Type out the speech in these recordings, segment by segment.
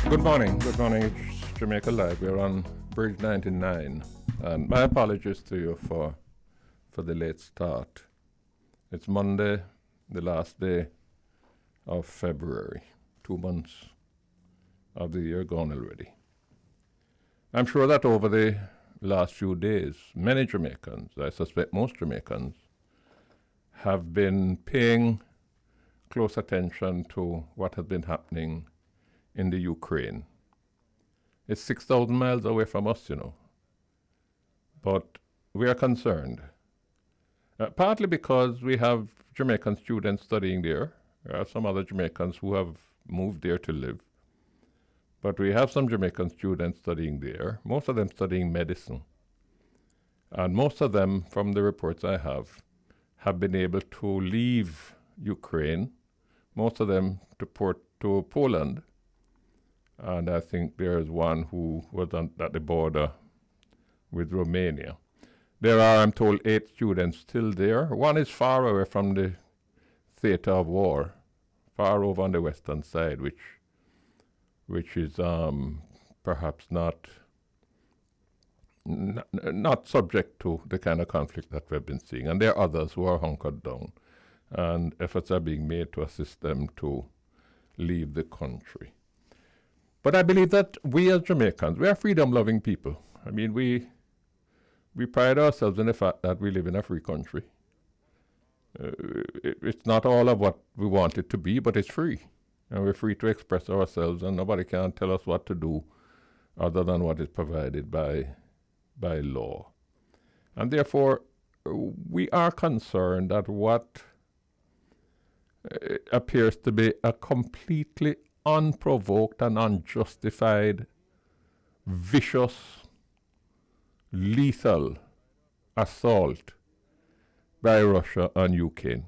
Good morning, it's Jamaica Live. We're on Bridge 99, and my apologies to you for the late start. It's Monday, the last day of February, 2 months of the year gone already. I'm sure that over the last few days, many Jamaicans, I suspect most Jamaicans, have been paying close attention to what has been happening in the Ukraine. It's 6,000 miles away from us, but we are concerned. Partly because we have Jamaican students studying there. There are some other Jamaicans who have moved there to live. But we have some Jamaican students studying there, most of them studying medicine. And most of them, from the reports I have been able to leave Ukraine, most of them to Poland. And I think there's one who was at the border with Romania. There are, I'm told, 8 students still there. One is far away from the theater of war, far over on the western side, which is perhaps not subject to the kind of conflict that we've been seeing. And there are others who are hunkered down, and efforts are being made to assist them to leave the country. But I believe that we as Jamaicans, we are freedom-loving people. I mean, we pride ourselves in the fact that we live in a free country. It's not all of what we want it to be, but it's free. And we're free to express ourselves, and nobody can tell us what to do other than what is provided by law. And therefore, we are concerned that what appears to be a completely unprovoked and unjustified, vicious, lethal assault by Russia on Ukraine.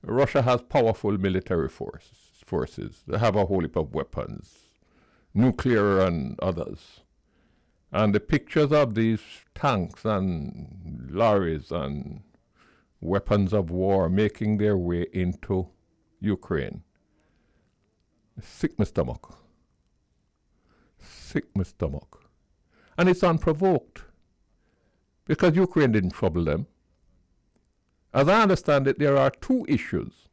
Russia has powerful military forces. They have a whole heap of weapons, nuclear and others. And the pictures of these tanks and lorries and weapons of war making their way into Ukraine, sick my stomach. And it's unprovoked, because Ukraine didn't trouble them. As I understand it, there are 2 issues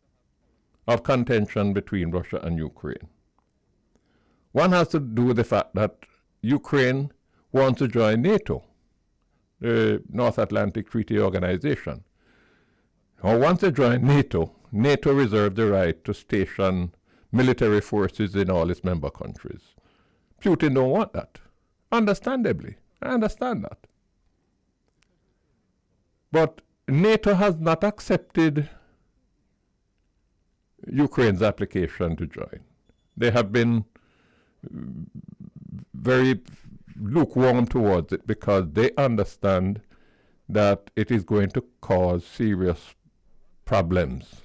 of contention between Russia and Ukraine. One has to do with the fact that Ukraine wants to join NATO, the North Atlantic Treaty Organization. Or once they join NATO, NATO reserves the right to station military forces in all its member countries. Putin don't want that. Understandably. I understand that. But NATO has not accepted Ukraine's application to join. They have been very lukewarm towards it because they understand that it is going to cause serious problems,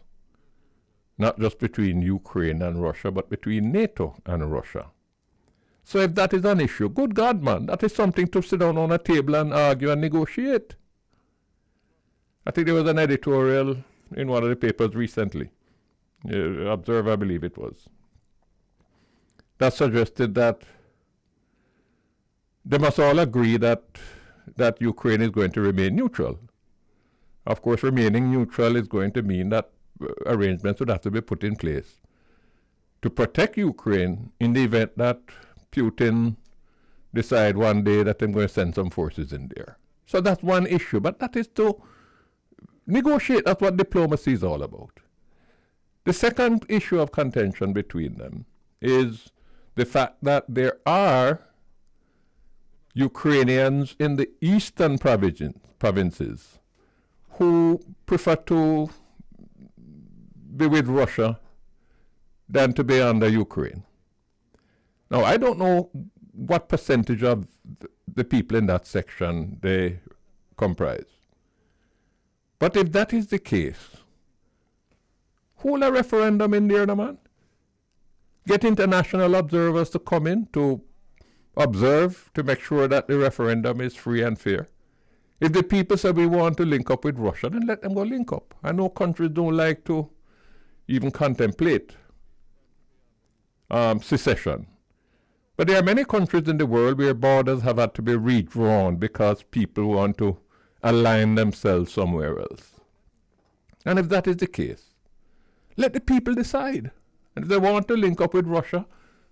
not just between Ukraine and Russia, but between NATO and Russia. So if that is an issue, good God, man, that is something to sit down on a table and argue and negotiate. I think there was an editorial in one of the papers recently, Observer, I believe it was, that suggested that they must all agree that Ukraine is going to remain neutral. Of course, remaining neutral is going to mean that arrangements would have to be put in place to protect Ukraine in the event that Putin decide one day that they're going to send some forces in there. So that's one issue, but that is to negotiate. That's what diplomacy is all about. The second issue of contention between them is the fact that there are Ukrainians in the eastern provinces who prefer to be with Russia than to be under Ukraine. Now, I don't know what percentage of the people in that section they comprise. But if that is the case, hold a referendum in there, man. Get international observers to come in to observe, to make sure that the referendum is free and fair. If the people say we want to link up with Russia, then let them go link up. I know countries don't like to even contemplate secession. But there are many countries in the world where borders have had to be redrawn because people want to align themselves somewhere else. And if that is the case, let the people decide. And if they want to link up with Russia,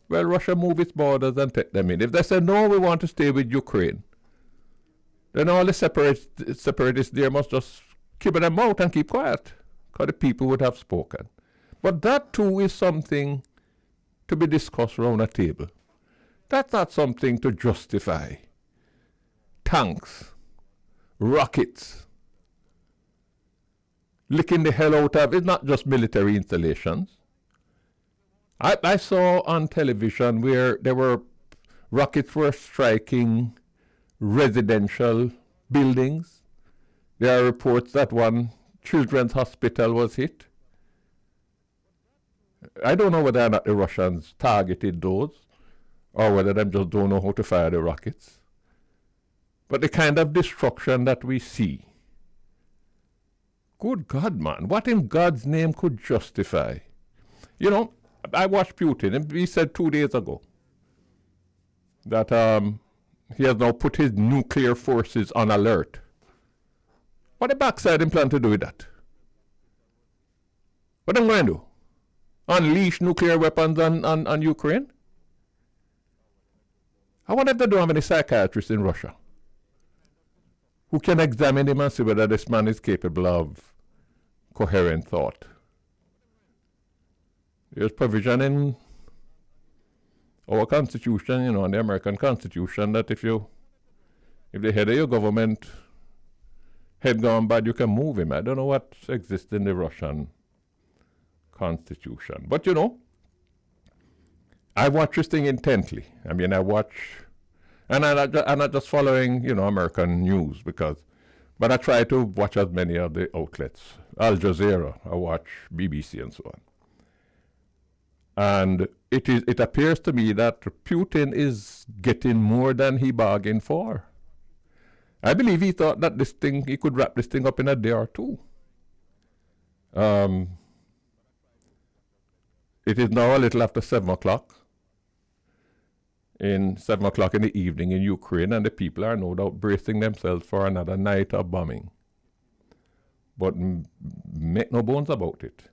well, Russia move its borders and take them in. If they say, no, we want to stay with Ukraine, then all the separatists there must just keep them out and keep quiet, because the people would have spoken. But that too is something to be discussed around a table. That's not something to justify tanks, rockets, licking the hell out of. It's not just military installations. I saw on television where rockets were striking residential buildings. There are reports that one children's hospital was hit. I don't know whether or not the Russians targeted those, or whether they just don't know how to fire the rockets. But the kind of destruction that we see, good God, man, what in God's name could justify? You know, I watched Putin, and he said 2 days ago that he has now put his nuclear forces on alert. What the backside him plan to do with that? What am I going to do? Unleash nuclear weapons on Ukraine? I wonder if they don't have any psychiatrists in Russia who can examine him and see whether this man is capable of coherent thought. There's provision in our Constitution, you know, in the American Constitution, that if the head of your government head gone bad, you can move him. I don't know what exists in the Russian Constitution. But, you know, I watch this thing intently. I mean, I watch, and I'm not just following, you know, American news, but I try to watch as many of the outlets. Al Jazeera, I watch BBC and so on. And it appears to me that Putin is getting more than he bargained for. I believe he thought that he could wrap this thing up in a day or two. It is now a little after 7 o'clock. 7 o'clock in the evening in Ukraine, and the people are no doubt bracing themselves for another night of bombing. But make no bones about it.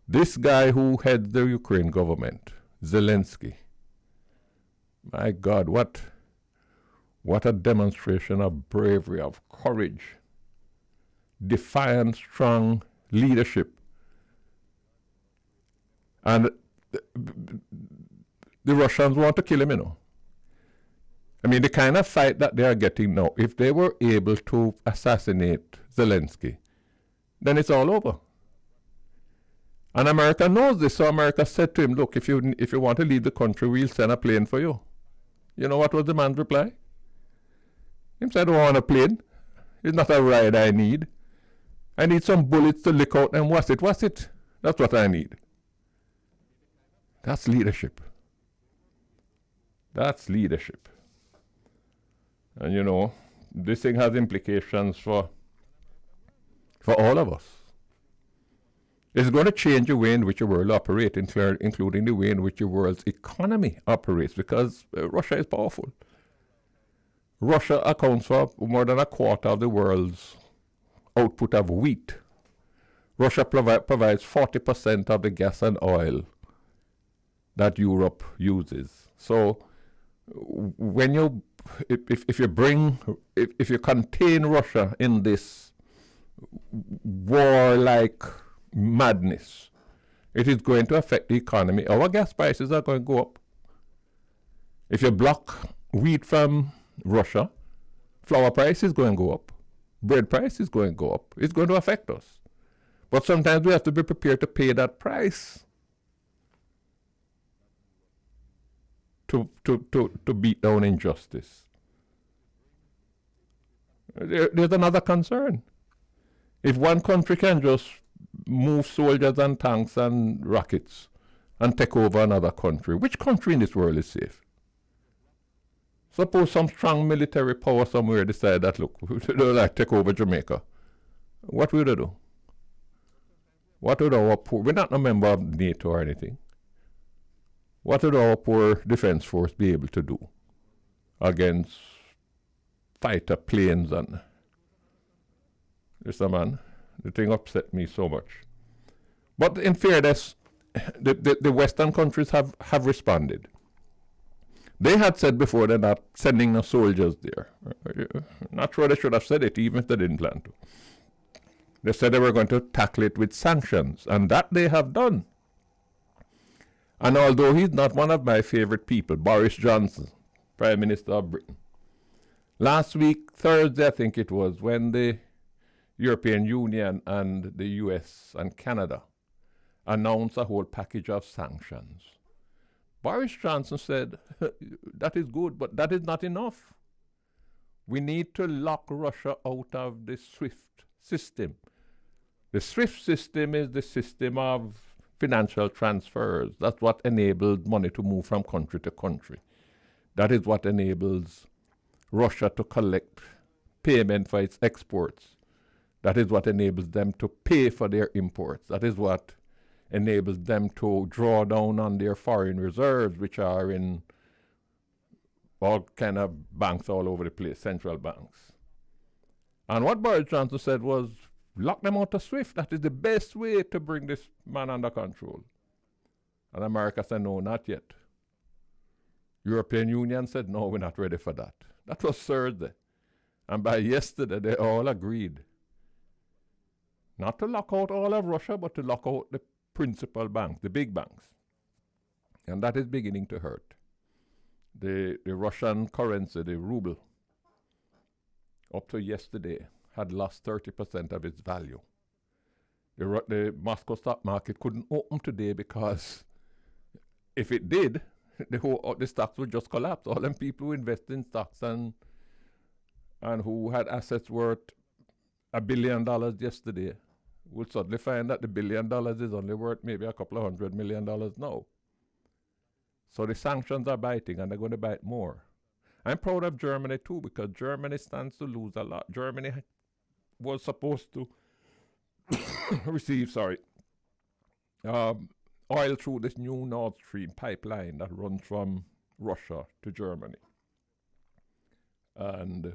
This guy who heads the Ukraine government, Zelensky, my God, what a demonstration of bravery, of courage, defiant, strong leadership. And the Russians want to kill him, you know. I mean, the kind of fight that they are getting now, if they were able to assassinate Zelensky, then it's all over. And America knows this, so America said to him, look, if you want to leave the country, we'll send a plane for you. You know what was the man's reply? He said, I don't want a plane. It's not a ride I need. I need some bullets to lick out, and what's it? That's what I need. That's leadership. That's leadership. And you know, this thing has implications for all of us. It's going to change the way in which the world operates, including the way in which the world's economy operates, because Russia is powerful. Russia accounts for more than a quarter of the world's output of wheat. Russia provides 40% of the gas and oil that Europe uses. So when if you contain Russia in this warlike madness, it is going to affect the economy. Our gas prices are going to go up. If you block wheat from Russia, flour price is going to go up. Bread price is going to go up. It's going to affect us. But sometimes we have to be prepared to pay that price to beat down injustice. There's another concern. If one country can just move soldiers and tanks and rockets and take over another country, which country in this world is safe? Suppose some strong military power somewhere decide that, look, we don't like take over Jamaica. What would they do? What would our poor... We're not a member of NATO or anything. what would our poor defense force be able to do against fighter planes? And listen, man, the thing upset me so much. But in fairness, the Western countries have responded. They had said before they're not sending no soldiers there. Not sure they should have said it, even if they didn't plan to. They said they were going to tackle it with sanctions, and that they have done. And although he's not one of my favorite people, Boris Johnson, Prime Minister of Britain, last week, Thursday, I think it was, when the European Union and the US and Canada announced a whole package of sanctions, Boris Johnson said, that is good, but that is not enough. We need to lock Russia out of the SWIFT system. The SWIFT system is the system of financial transfers. That's what enables money to move from country to country. That is what enables Russia to collect payment for its exports. That is what enables them to pay for their imports. That is what enables them to draw down on their foreign reserves, which are in all kind of banks all over the place, central banks. And what Boris Johnson said was, lock them out of SWIFT. That is the best way to bring this man under control. And America said, no, not yet. European Union said, no, we're not ready for that. That was Thursday. And by yesterday, they all agreed not to lock out all of Russia, but to lock out the principal banks, the big banks. And that is beginning to hurt. The Russian currency, the ruble, up to yesterday, had lost 30% of its value. The Moscow stock market couldn't open today because if it did, the stocks would just collapse. All them people who invest in stocks and who had assets worth $1 billion yesterday would suddenly find that the $1 billion is only worth maybe a couple of $100 million now. So the sanctions are biting, and they're going to bite more. I'm proud of Germany too, because Germany stands to lose a lot. Germany was supposed to receive, oil through this new Nord Stream pipeline that runs from Russia to Germany. And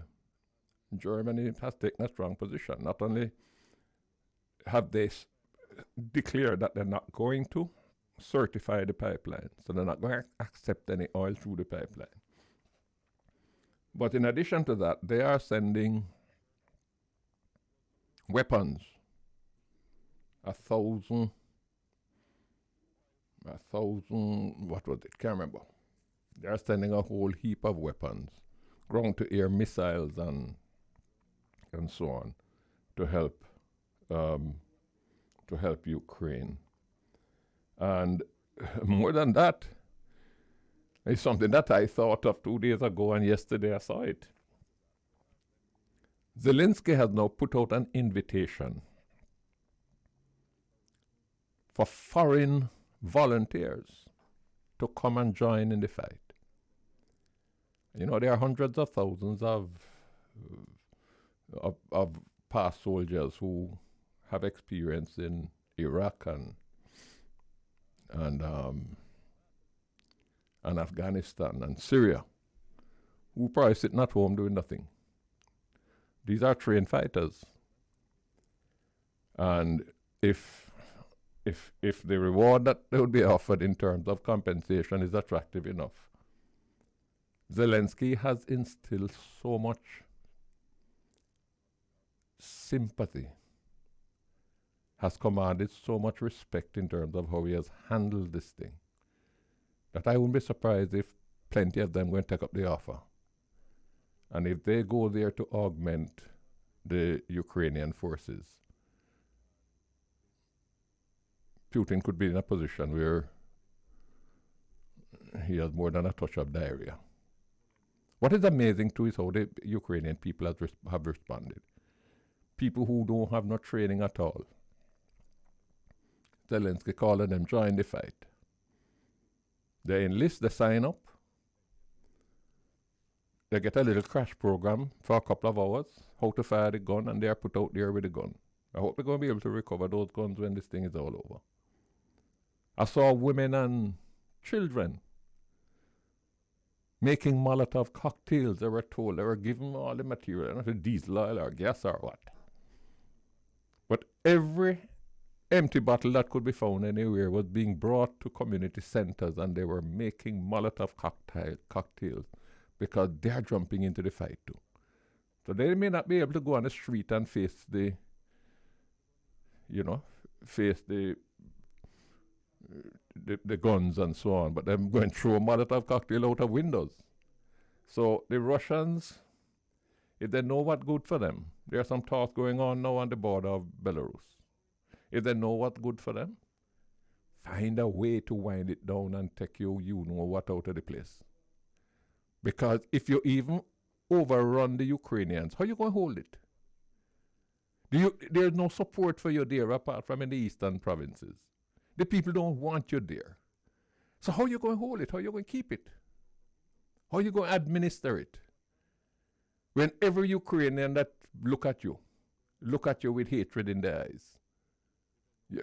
Germany has taken a strong position. Not only have they declared that they're not going to certify the pipeline, so they're not going to accept any oil through the pipeline. But in addition to that, they are sending weapons. 1,000, what was it? Can't remember. They are sending a whole heap of weapons, ground-to-air missiles and so on, to help Ukraine. And more than that, it's something that I thought of 2 days ago, and yesterday I saw it. Zelensky has now put out an invitation for foreign volunteers to come and join in the fight. You know, there are hundreds of thousands of past soldiers who have experience in Iraq and Afghanistan and Syria, who probably sitting at home doing nothing. These are trained fighters. And if the reward that they would be offered in terms of compensation is attractive enough, Zelensky has instilled so much sympathy, has commanded so much respect in terms of how he has handled this thing, that I wouldn't be surprised if plenty of them going to take up the offer. And if they go there to augment the Ukrainian forces, Putin could be in a position where he has more than a touch of diarrhea. What is amazing too is how the Ukrainian people have responded. People who don't have no training at all. Zelensky calling them join the fight. They enlist, they sign up. They get a little crash program for a couple of hours, how to fire the gun, and they are put out there with the gun. I hope they're going to be able to recover those guns when this thing is all over. I saw women and children making Molotov cocktails. They were told they were given all the material, not diesel oil or gas or what. But every empty bottle that could be found anywhere was being brought to community centers, and they were making Molotov cocktails because they are jumping into the fight too. So they may not be able to go on the street and face the guns and so on, but they're going to throw a Molotov cocktail out of windows. So the Russians, if they know what's good for them, there's some talk going on now on the border of Belarus. If they know what's good for them, find a way to wind it down and take you know what out of the place. Because if you even overrun the Ukrainians, how are you going to hold it? There's no support for you there apart from in the eastern provinces. The people don't want you there. So how are you going to hold it? How are you going to keep it? How are you going to administer it? When every Ukrainian that look at you with hatred in their eyes.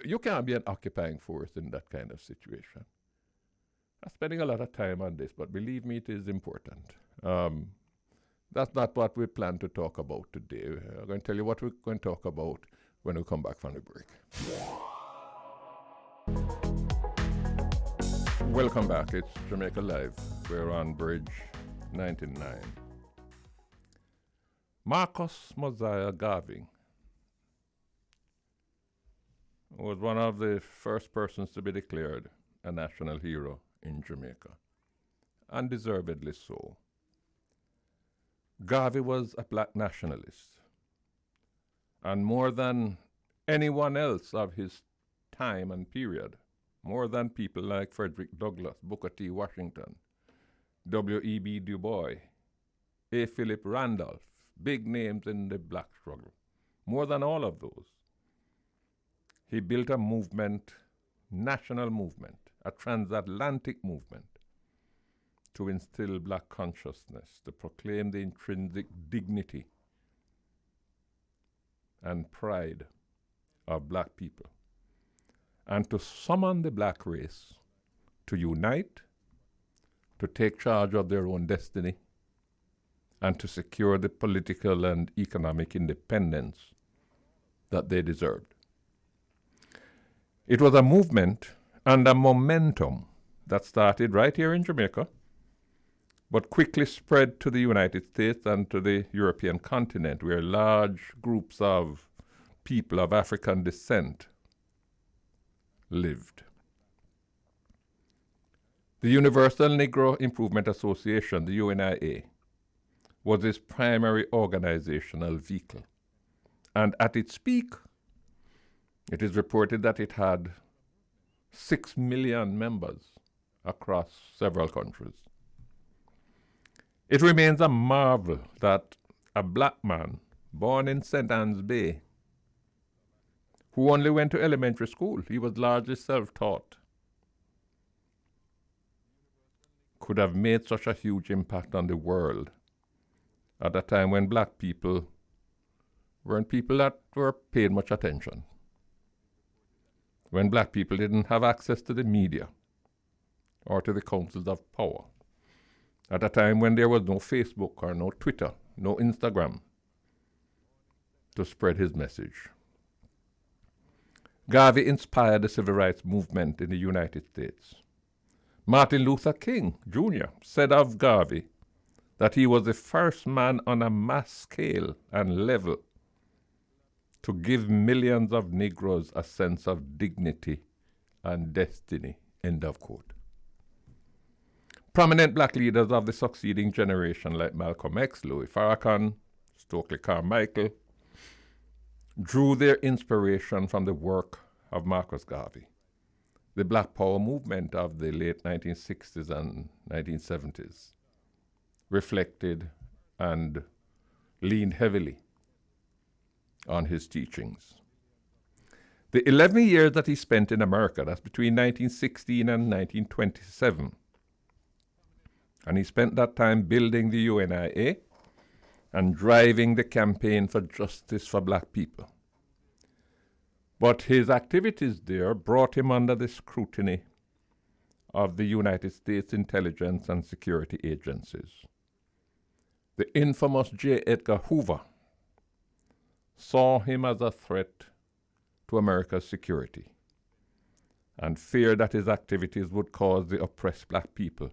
You can't be an occupying force in that kind of situation. I'm spending a lot of time on this, but believe me, it is important. That's not what we plan to talk about today. I'm going to tell you what we're going to talk about when we come back from the break. Welcome back. It's Jamaica Live. We're on Bridge 99. Marcus Garvey was one of the first persons to be declared a national hero in Jamaica, undeservedly so. Garvey was a black nationalist, and more than anyone else of his time and period, more than people like Frederick Douglass, Booker T. Washington, W.E.B. Du Bois, A. Philip Randolph, big names in the black struggle, more than all of those. He built a movement, national movement, a transatlantic movement, to instill black consciousness, to proclaim the intrinsic dignity and pride of black people, and to summon the black race to unite, to take charge of their own destiny, and to secure the political and economic independence that they deserved. It was a movement and a momentum that started right here in Jamaica, but quickly spread to the United States and to the European continent, where large groups of people of African descent lived. The Universal Negro Improvement Association, the UNIA, was its primary organizational vehicle. And at its peak, it is reported that it had 6 million members across several countries. It remains a marvel that a black man born in St. Anne's Bay, who only went to elementary school, he was largely self-taught, could have made such a huge impact on the world at a time when black people weren't people that were paid much attention, when black people didn't have access to the media or to the councils of power, at a time when there was no Facebook or no Twitter, no Instagram to spread his message. Garvey inspired the civil rights movement in the United States. Martin Luther King, Jr. said of Garvey that he was the first man on a mass scale and level to give millions of Negroes a sense of dignity and destiny, end of quote. Prominent black leaders of the succeeding generation like Malcolm X, Louis Farrakhan, Stokely Carmichael, drew their inspiration from the work of Marcus Garvey. The Black Power movement of the late 1960s and 1970s reflected and leaned heavily on his teachings. The 11 years that he spent in America, that's between 1916 and 1927, and he spent that time building the UNIA and driving the campaign for justice for black people. But his activities there brought him under the scrutiny of the United States intelligence and security agencies. The infamous J. Edgar Hoover saw him as a threat to America's security and feared that his activities would cause the oppressed black people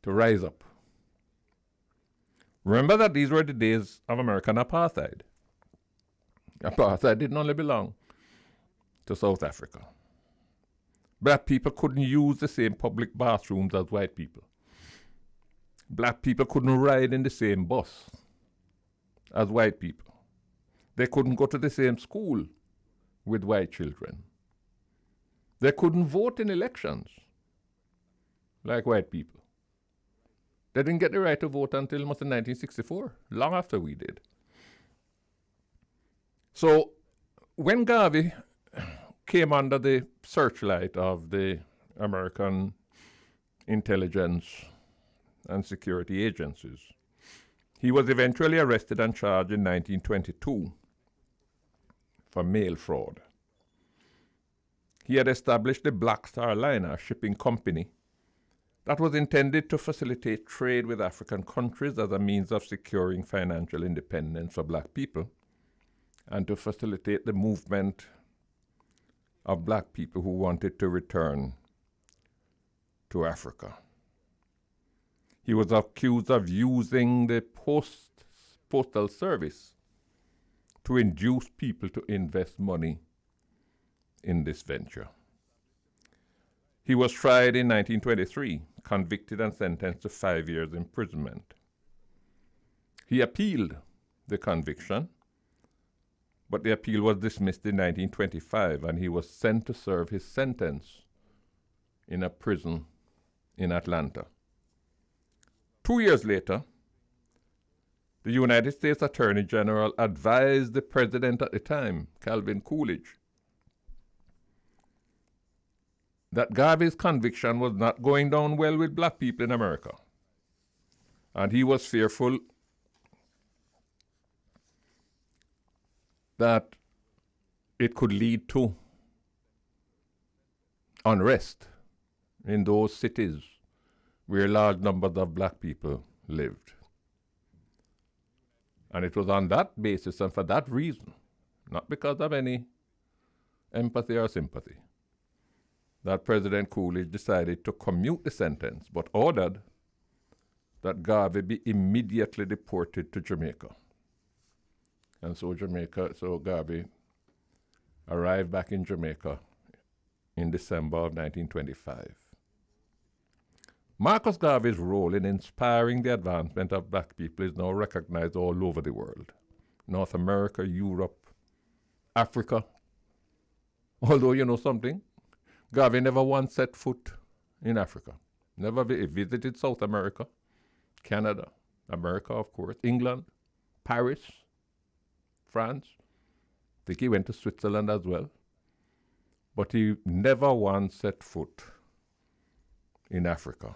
to rise up. Remember that these were the days of American apartheid. Apartheid didn't only belong to South Africa. Black people couldn't use the same public bathrooms as white people. Black people couldn't ride in the same bus as white people. They couldn't go to the same school with white children. They couldn't vote in elections like white people. They didn't get the right to vote until almost in 1964, long after we did. So when Garvey came under the searchlight of the American intelligence and security agencies, he was eventually arrested and charged in 1922 for mail fraud. He had established the Black Star Line, a shipping company that was intended to facilitate trade with African countries as a means of securing financial independence for black people and to facilitate the movement of black people who wanted to return to Africa. He was accused of using the postal service to induce people to invest money in this venture. He was tried in 1923, convicted and sentenced to 5 years imprisonment. He appealed the conviction, but the appeal was dismissed in 1925 and he was sent to serve his sentence in a prison in Atlanta. 2 years later, the United States Attorney General advised the president at the time, Calvin Coolidge, that Garvey's conviction was not going down well with black people in America. And he was fearful that it could lead to unrest in those cities where large numbers of black people lived. And it was on that basis and for that reason, not because of any empathy or sympathy, that President Coolidge decided to commute the sentence, but ordered that Garvey be immediately deported to Jamaica. And so Garvey arrived back in Jamaica in December of 1925. Marcus Garvey's role in inspiring the advancement of black people is now recognized all over the world. North America, Europe, Africa. Although you know something, Garvey never once set foot in Africa. Never visited South America, Canada, America, of course, England, Paris, France. I think he went to Switzerland as well. But he never once set foot in Africa.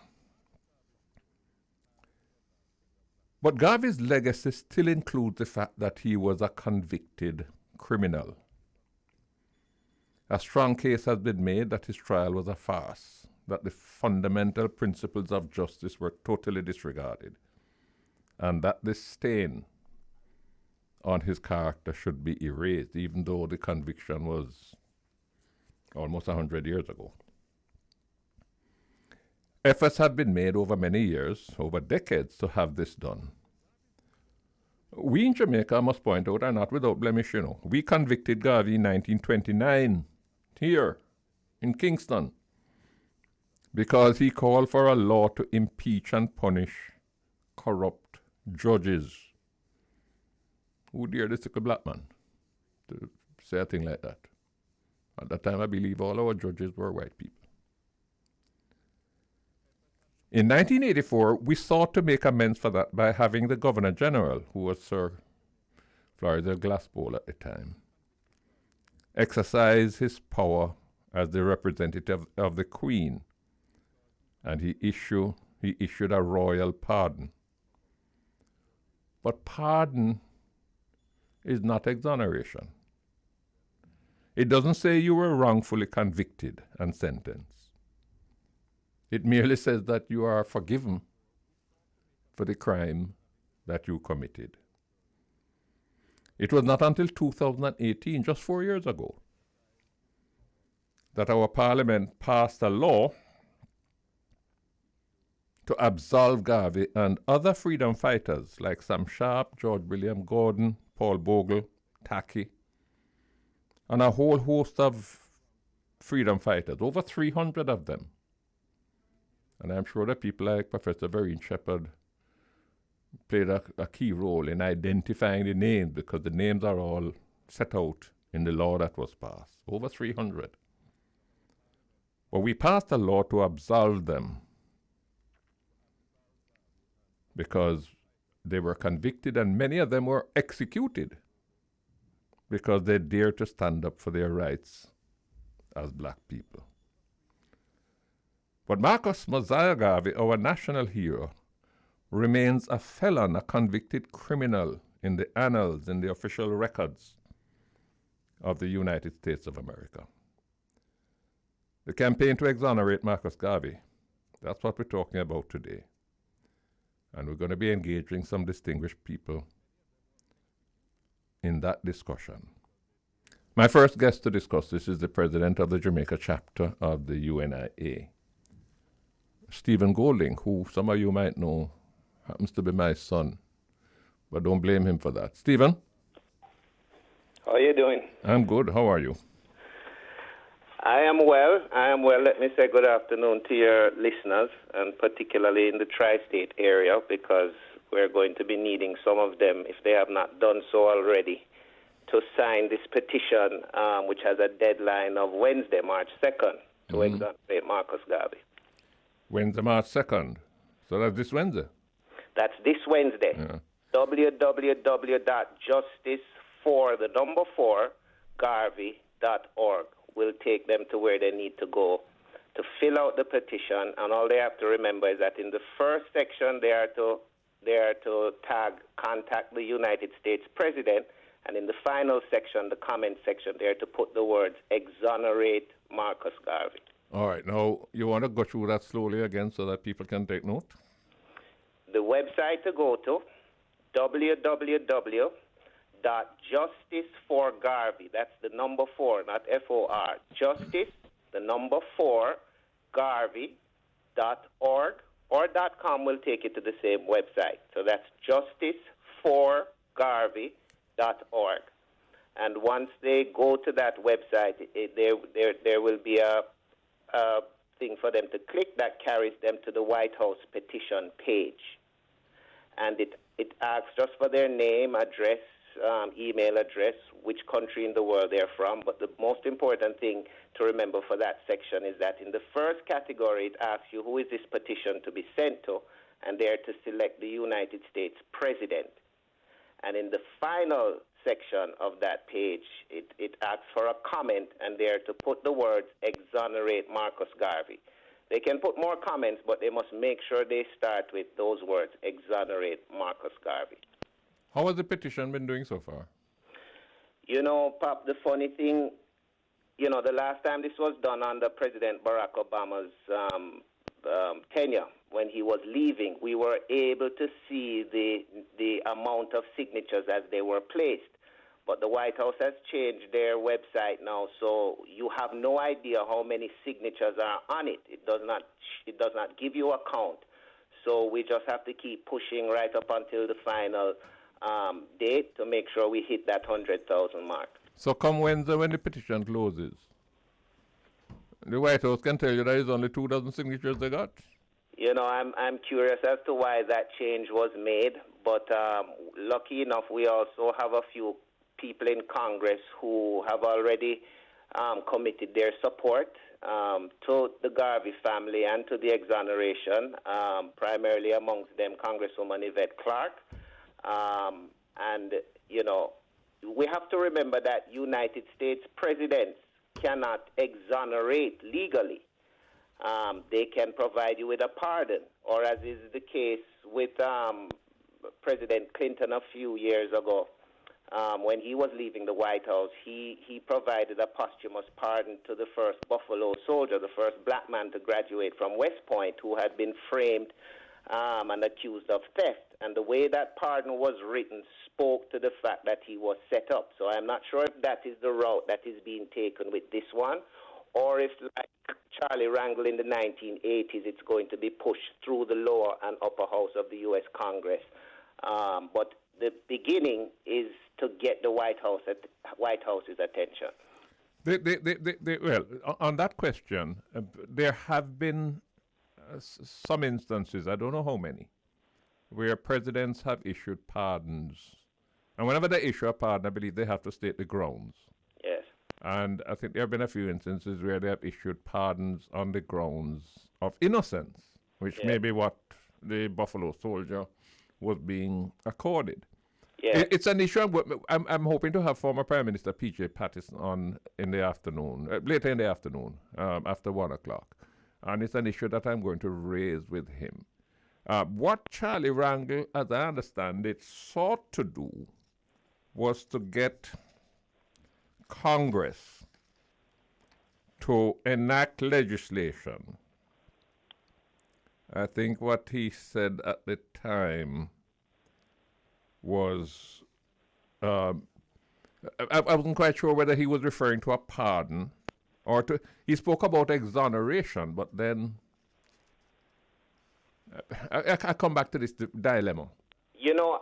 But Garvey's legacy still includes the fact that he was a convicted criminal. A strong case has been made that his trial was a farce, that the fundamental principles of justice were totally disregarded, and that the stain on his character should be erased, even though the conviction was almost 100 years ago. Efforts have been made over many years, over decades, to have this done. We in Jamaica, I must point out, are not without blemish, you know. We convicted Garvey in 1929 here in Kingston because he called for a law to impeach and punish corrupt judges. Who dare this little black man to say a thing like that? At that time, I believe all our judges were white people. In 1984, we sought to make amends for that by having the Governor General, who was Sir Florida Glasspool at the time, exercise his power as the representative of the Queen, and he issued a royal pardon. But pardon is not exoneration. It doesn't say you were wrongfully convicted and sentenced. It merely says that you are forgiven for the crime that you committed. It was not until 2018, just 4 years ago, that our parliament passed a law to absolve Garvey and other freedom fighters like Sam Sharp, George William Gordon, Paul Bogle, Tacky, and a whole host of freedom fighters, over 300 of them. And I'm sure that people like Professor Vereen Shepherd played a key role in identifying the names, because the names are all set out in the law that was passed. Over 300. But we passed a law to absolve them because they were convicted and many of them were executed because they dared to stand up for their rights as black people. But Marcus Mosiah Garvey, our national hero, remains a felon, a convicted criminal in the annals, in the official records of the United States of America. The campaign to exonerate Marcus Garvey, that's what we're talking about today. And we're going to be engaging some distinguished people in that discussion. My first guest to discuss this is the president of the Jamaica chapter of the UNIA, Stephen Golding, who some of you might know happens to be my son, but don't blame him for that. Stephen? How are you doing? I'm good. How are you? I am well. Let me say good afternoon to your listeners, and particularly in the tri-state area, because we're going to be needing some of them, if they have not done so already, to sign this petition, which has a deadline of Wednesday, March 2nd, to exonerate Marcus Garvey. Wednesday, March 2nd. So that's this Wednesday? That's this Wednesday. Yeah. www.justice4Garvey.org will take them to where they need to go to fill out the petition, and all they have to remember is that in the first section they are to tag contact the United States President, and in the final section, the comment section, they are to put the words exonerate Marcus Garvey. All right. Now, you want to go through that slowly again so that people can take note? The website to go to, www.justice4Garvey. That's the number 4, not F-O-R. Justice, the number 4, Garvey.org, or .com will take you to the same website. So that's justice4Garvey.org. And once they go to that website, there will be a thing for them to click that carries them to the White House petition page. And it asks just for their name, address, email address, which country in the world they're from. But the most important thing to remember for that section is that in the first category, it asks you who is this petition to be sent to, and they're to select the United States President. And in the final section of that page, it asks for a comment, and they're to put the words exonerate Marcus Garvey. They can put more comments, but they must make sure they start with those words, exonerate Marcus Garvey. How has the petition been doing so far? You know, Pop, the funny thing, the last time this was done under President Barack Obama's tenure, when he was leaving, we were able to see the amount of signatures as they were placed. But the White House has changed their website now, so you have no idea how many signatures are on it. It does not give you a count. So we just have to keep pushing right up until the final date to make sure we hit that 100,000 mark. So come Wednesday when the petition closes, the White House can tell you there is only 2,000 signatures they got? I'm curious as to why that change was made, but lucky enough, we also have a few people in Congress who have already committed their support to the Garvey family and to the exoneration, primarily amongst them Congresswoman Yvette Clarke. We have to remember that United States presidents cannot exonerate legally. They can provide you with a pardon, or as is the case with President Clinton a few years ago. when he was leaving the White House, he provided a posthumous pardon to the first Buffalo soldier, the first black man to graduate from West Point, who had been framed and accused of theft. And the way that pardon was written spoke to the fact that he was set up. So I'm not sure if that is the route that is being taken with this one, or if, like Charlie Rangel in the 1980s, it's going to be pushed through the lower and upper house of the U.S. Congress. But the beginning is to get the White House's attention. Well, on that question, there have been some instances, I don't know how many, where presidents have issued pardons. And whenever they issue a pardon, I believe they have to state the grounds. Yes. And I think there have been a few instances where they have issued pardons on the grounds of innocence, which may be what the Buffalo soldier was being accorded. Yeah. It's an issue I'm hoping to have former Prime Minister P.J. Patterson on in the afternoon, later in the afternoon, after 1 o'clock. And it's an issue that I'm going to raise with him. What Charlie Rangel, as I understand it, sought to do was to get Congress to enact legislation. I think what he said at the time was, I wasn't quite sure whether he was referring to a pardon or to, he spoke about exoneration, but then I come back to this dilemma. You know,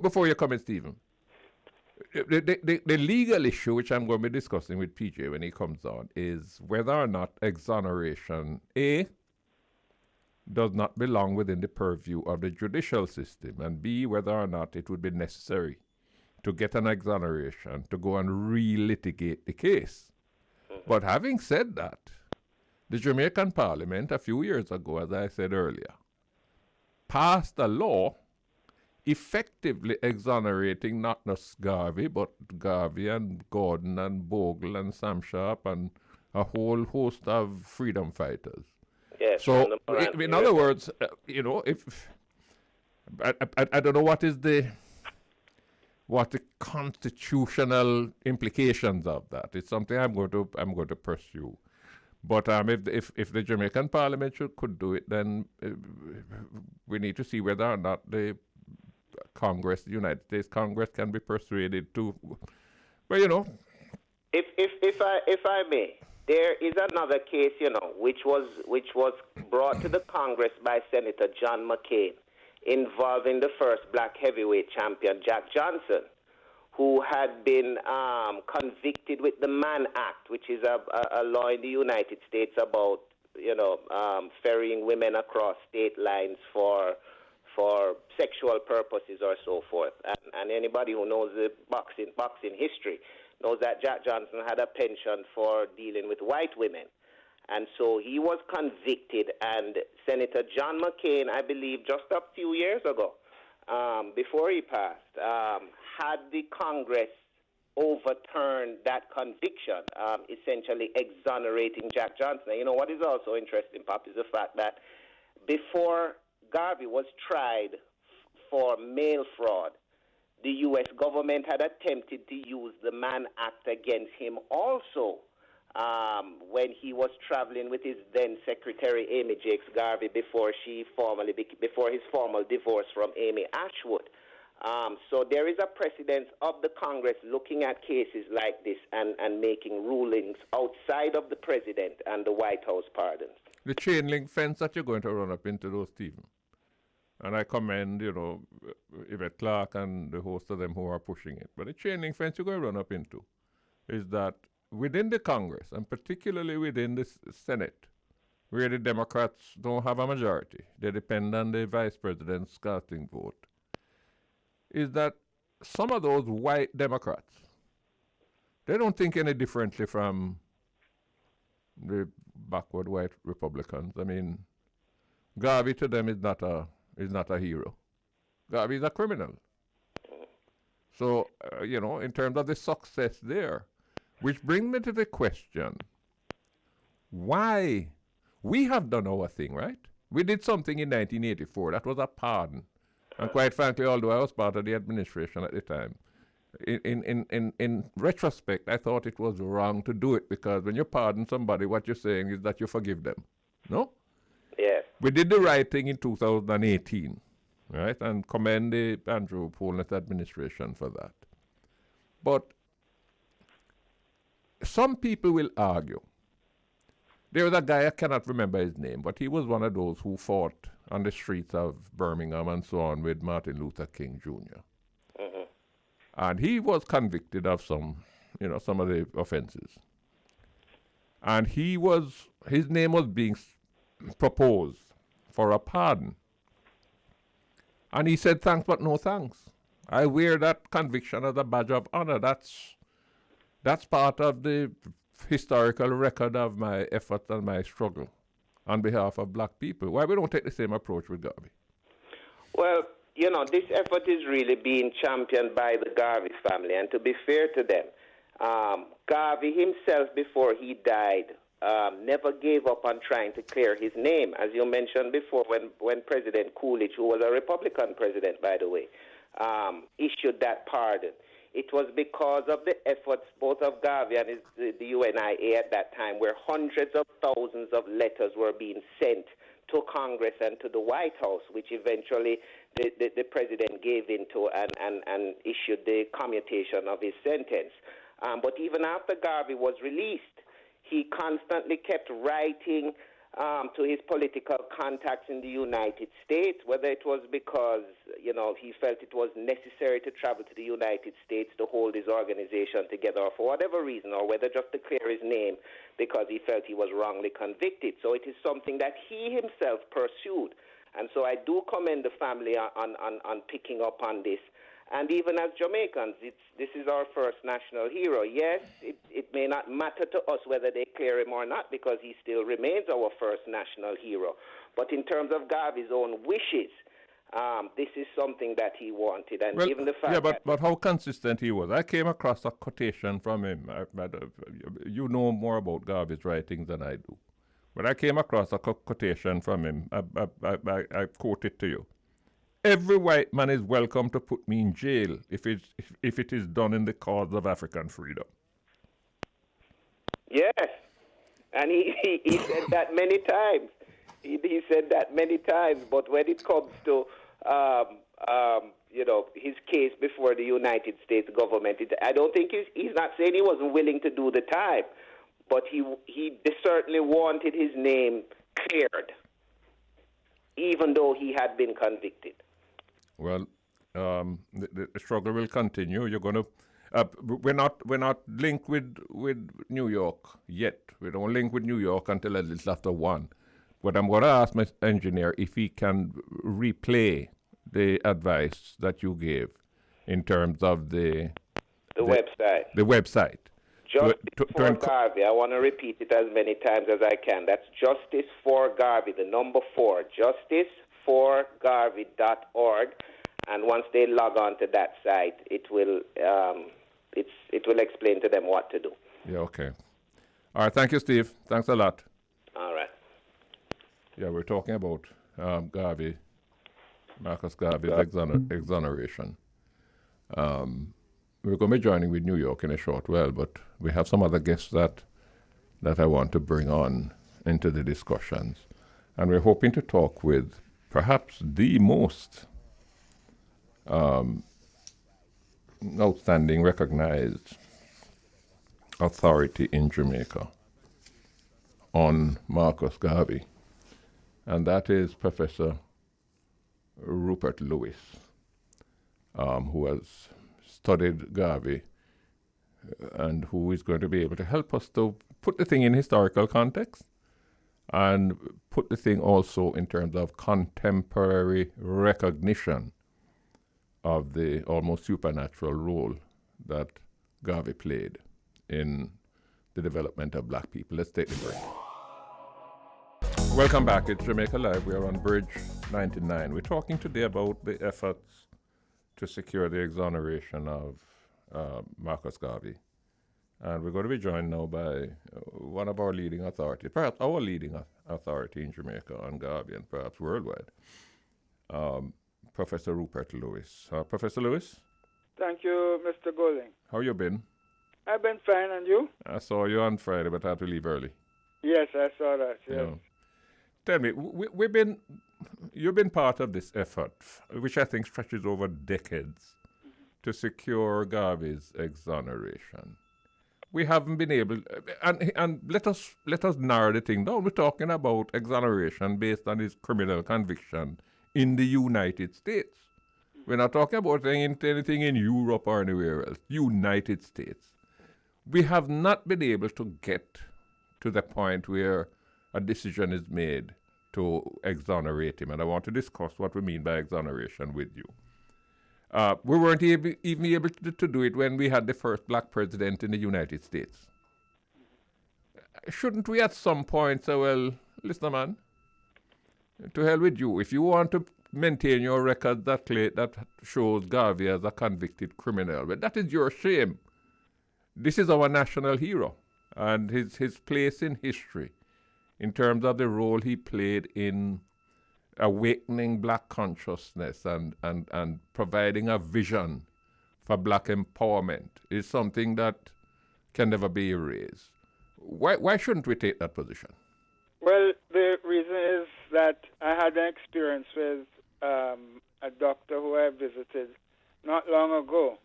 before you come in, Stephen, the legal issue, which I'm going to be discussing with PJ when he comes on, is whether or not exoneration, A, does not belong within the purview of the judicial system, and B, whether or not it would be necessary to get an exoneration to go and relitigate the case. But having said that, the Jamaican Parliament a few years ago, as I said earlier, passed a law effectively exonerating not just Garvey, but Garvey and Gordon and Bogle and Sam Sharp and a whole host of freedom fighters. Yes, so, in other words, you know, if I don't know what the constitutional implications of that. It's something I'm going to pursue. But if the Jamaican Parliament could do it, then we need to see whether or not the Congress, the United States Congress, can be persuaded to. Well, you know, if I may. There is another case, you know, which was brought to the Congress by Senator John McCain, involving the first black heavyweight champion, Jack Johnson, who had been convicted with the Mann Act, which is a law in the United States about, you know, ferrying women across state lines for sexual purposes or so forth. And anybody who knows the boxing history knows that Jack Johnson had a penchant for dealing with white women. And so he was convicted, and Senator John McCain, I believe just a few years ago, before he passed, had the Congress overturn that conviction, essentially exonerating Jack Johnson. You know, what is also interesting, Pop, is the fact that before Garvey was tried for mail fraud, the U.S. government had attempted to use the Mann Act against him also when he was traveling with his then secretary, Amy Jakes Garvey, before his formal divorce from Amy Ashwood. So there is a precedence of the Congress looking at cases like this and making rulings outside of the president and the White House pardons. The chain link fence that you're going to run up into those, Stephen. And I commend, you know, Yvette Clark and the host of them who are pushing it. But the chain link fence you're going to run up into is that within the Congress, and particularly within the Senate, where the Democrats don't have a majority, they depend on the vice president's casting vote, is that some of those white Democrats, they don't think any differently from the backward white Republicans. I mean, Garvey to them is not a hero. Garvey is a criminal. So, you know, in terms of the success there, which brings me to the question, why? We have done our thing, right? We did something in 1984. That was a pardon. And quite frankly, although I was part of the administration at the time, in retrospect, I thought it was wrong to do it, because when you pardon somebody, what you're saying is that you forgive them. No? Yes. We did the right thing in 2018, right? And commend the Andrew Polnett administration for that. But some people will argue. There was a guy, I cannot remember his name, but he was one of those who fought on the streets of Birmingham and so on with Martin Luther King Jr. Mm-hmm. And he was convicted of some of the offenses. And his name was being proposed for a pardon. And he said, thanks, but no thanks. I wear that conviction as a badge of honor. That's part of the historical record of my effort and my struggle on behalf of black people. Why we don't take the same approach with Garvey? Well, this effort is really being championed by the Garvey family. And to be fair to them, Garvey himself, before he died, never gave up on trying to clear his name. As you mentioned before, when President Coolidge, who was a Republican president, by the way, issued that pardon, it was because of the efforts both of Garvey and the UNIA at that time, where hundreds of thousands of letters were being sent to Congress and to the White House, which eventually the president gave into and issued the commutation of his sentence. But even after Garvey was released, he constantly kept writing to his political contacts in the United States, whether it was because, he felt it was necessary to travel to the United States to hold his organization together, or for whatever reason, or whether just to clear his name because he felt he was wrongly convicted. So it is something that he himself pursued. And so I do commend the family on picking up on this. And even as Jamaicans, this is our first national hero. Yes, it may not matter to us whether they clear him or not, because he still remains our first national hero. But in terms of Garvey's own wishes, this is something that he wanted. And given the fact but how consistent he was. I came across a quotation from him. You know more about Garvey's writings than I do. But I came across a quotation from him. I quote it to you. Every white man is welcome to put me in jail if it is done in the cause of African freedom. Yes, and he said that many times. He said that many times. But when it comes to his case before the United States government, I don't think he's not saying he wasn't willing to do the time, but he certainly wanted his name cleared, even though he had been convicted. Well, the struggle will continue. You're going to. We're not linked with New York yet. We don't link with New York until at least after 1. But I'm going to ask my engineer if he can replay the advice that you gave in terms of the website. The website. Justice for Garvey. I want to repeat it as many times as I can. That's Justice for Garvey, the number 4. JusticeForGarvey.org. And once they log on to that site, it will explain to them what to do. Yeah, okay. All right, thank you, Steve. Thanks a lot. All right. Yeah, we're talking about Garvey, Marcus Garvey's exoneration. We're going to be joining with New York in a short while, but we have some other guests that I want to bring on into the discussions. And we're hoping to talk with perhaps the most outstanding, recognized authority in Jamaica on Marcus Garvey, and that is Professor Rupert Lewis, who has studied Garvey and who is going to be able to help us to put the thing in historical context and put the thing also in terms of contemporary recognition of the almost supernatural role that Garvey played in the development of black people. Let's take the break. Welcome back. It's Jamaica Live. We are on Bridge 99. We're talking today about the efforts to secure the exoneration of Marcus Garvey. And we're going to be joined now by one of our leading authorities, perhaps our leading authority in Jamaica on Garvey and perhaps worldwide, Professor Rupert Lewis. Professor Lewis? Thank you, Mr. Golding. How you been? I've been fine, and you? I saw you on Friday, but I had to leave early. Yes, I saw that, yes. Yeah. Tell me, you've been part of this effort, which I think stretches over decades, to secure Garvey's exoneration. We haven't been able, and let us narrow the thing down. We're talking about exoneration based on his criminal conviction in the United States. We're not talking about anything in Europe or anywhere else. United States. We have not been able to get to the point where a decision is made to exonerate him, and I want to discuss what we mean by exoneration with you. We weren't even able to do it when we had the first black president in the United States. Shouldn't we at some point say, well, listen, man, to hell with you. If you want to maintain your record that shows Garvey as a convicted criminal, but that is your shame. This is our national hero, and his place in history in terms of the role he played in awakening black consciousness and providing a vision for black empowerment is something that can never be erased. Why shouldn't we take that position? Well, the reason is that I had an experience with a doctor who I visited not long ago,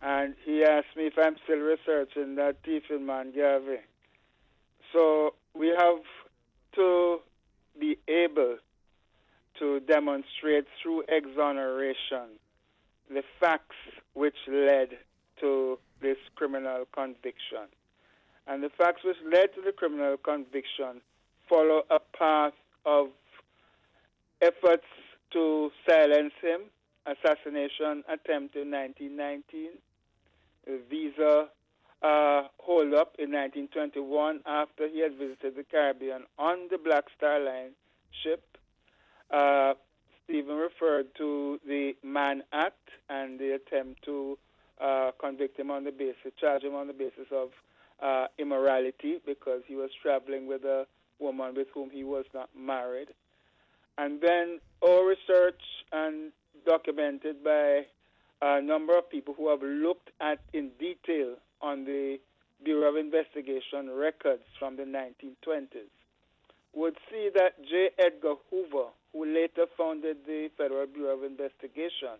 and he asked me if I'm still researching that thieving man Garvey. So we have to be able to demonstrate through exoneration the facts which led to this criminal conviction. And the facts which led to the criminal conviction follow a path of efforts to silence him, assassination attempt in 1919, a visa hold-up in 1921 after he had visited the Caribbean on the Black Star Line ship. Stephen referred to the Mann Act and the attempt to convict him on the basis, charge him on the basis of immorality because he was traveling with a woman with whom he was not married. And then our research and documented by a number of people who have looked at in detail on the Bureau of Investigation records from the 1920s would see that J. Edgar Hoover, who later founded the Federal Bureau of Investigation,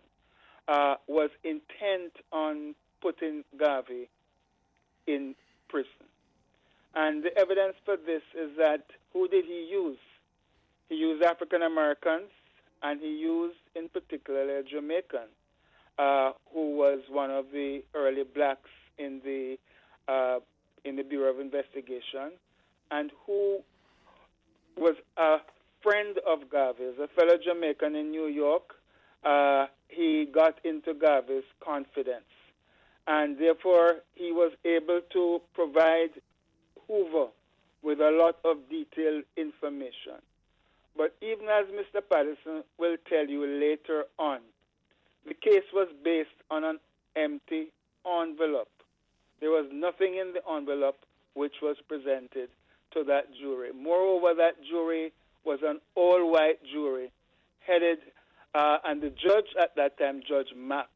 was intent on putting Garvey in prison. And the evidence for this is that who did he use? He used African Americans, and he used in particular a Jamaican, who was one of the early blacks in the Bureau of Investigation, and who was a friend of Garvey's, a fellow Jamaican in New York. He got into Garvey's confidence, and therefore he was able to provide Hoover with a lot of detailed information. But even as Mr. Patterson will tell you later on, the case was based on an empty envelope. There was nothing in the envelope which was presented to that jury. Moreover, that jury was an all-white jury headed, and the judge at that time, Judge Mack,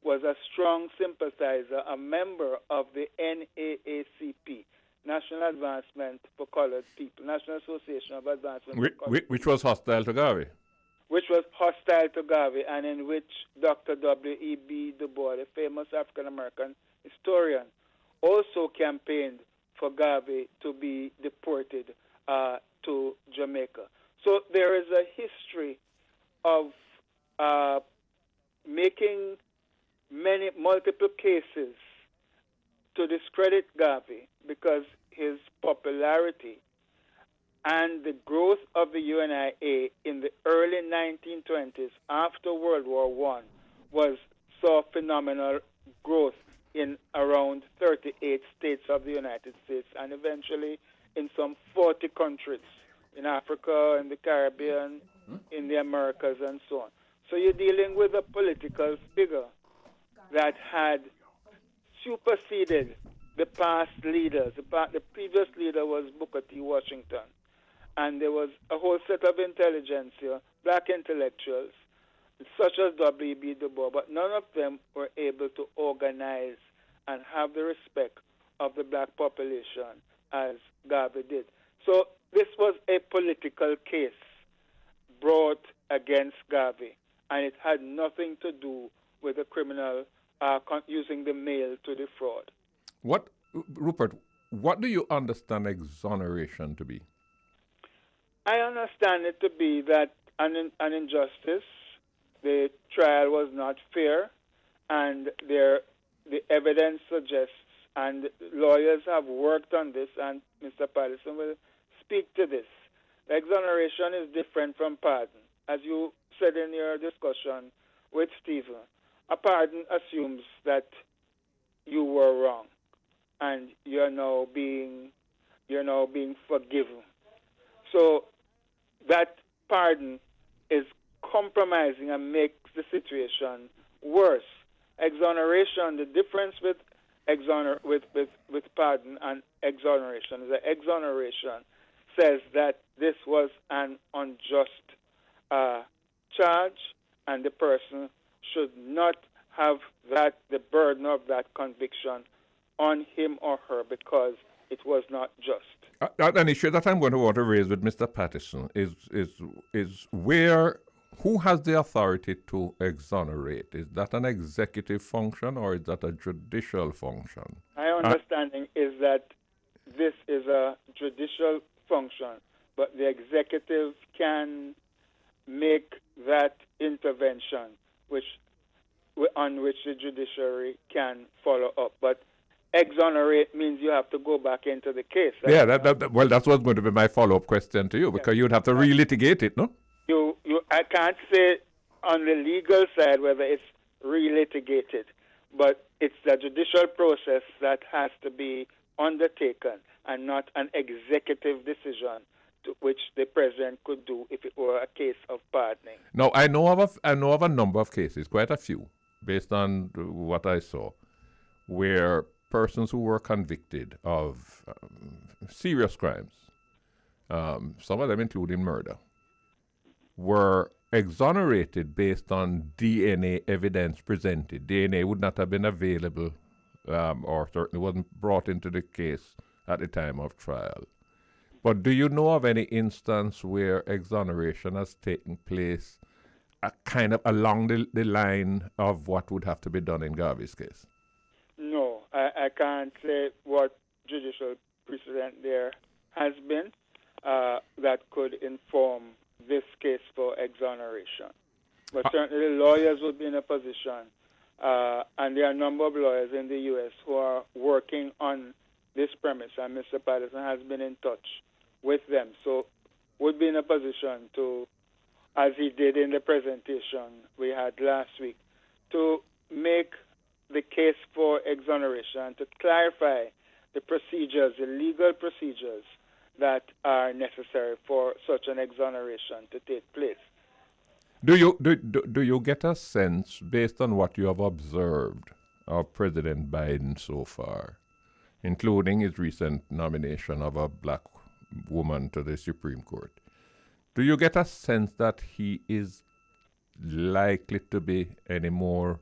was a strong sympathizer, a member of the NAACP, National Advancement for Colored People, National Association of Advancement for Colored People. Which was hostile to Garvey. Which was hostile to Garvey, and in which Dr. W.E.B. Du Bois, the famous African-American historian, also campaigned for Garvey to be deported to Jamaica. So there is a history of making multiple cases to discredit Garvey because his popularity and the growth of the UNIA in the early 1920s after World War I saw phenomenal growth in around 38 states of the United States and eventually in some 40 countries in Africa, in the Caribbean, in the Americas, and so on. So you're dealing with a political figure that had superseded the past leaders. The previous leader was Booker T. Washington. And there was a whole set of intelligentsia, black intellectuals, such as W.B. Du Bois, but none of them were able to organize and have the respect of the black population as Garvey did. So this was a political case brought against Garvey, and it had nothing to do with the criminal using the mail to defraud. Rupert, what do you understand exoneration to be? I understand it to be that an injustice, the trial was not fair, and the evidence suggests, and lawyers have worked on this, and Mr. Patterson will speak to this. Exoneration is different from pardon. As you said in your discussion with Stephen, a pardon assumes that you were wrong, and you're now being forgiven. So that pardon is compromising and makes the situation worse. Exoneration, the difference with pardon and exoneration is that exoneration says that this was an unjust charge, and the person should not have the burden of that conviction on him or her because it was not just. An issue that I'm going to want to raise with Mr. Patterson is who has the authority to exonerate? Is that an executive function or is that a judicial function? My understanding is that this is a judicial function, but the executive can make that intervention on which the judiciary can follow up. But exonerate means you have to go back into the case. Well, that's what's going to be my follow-up question to you, because you'd have to relitigate it, no? I can't say on the legal side whether it's relitigated, but it's the judicial process that has to be undertaken and not an executive decision which the president could do if it were a case of pardoning. Now, I know of a number of cases, quite a few, based on what I saw, where persons who were convicted of serious crimes, some of them including murder, were exonerated based on DNA evidence presented. DNA would not have been available or certainly wasn't brought into the case at the time of trial. But do you know of any instance where exoneration has taken place kind of along the line of what would have to be done in Garvey's case? No, I can't say what judicial precedent there has been that could inform this case for exoneration. But certainly the lawyers would be in a position, and there are a number of lawyers in the U.S. who are working on this premise, and Mr. Patterson has been in touch with them. So would be in a position to, as he did in the presentation we had last week, to make the case for exoneration, to clarify the procedures, the legal procedures that are necessary for such an exoneration to take place. Do you get a sense, based on what you have observed of President Biden so far, including his recent nomination of a black woman to the Supreme Court, do you get a sense that he is likely to be any more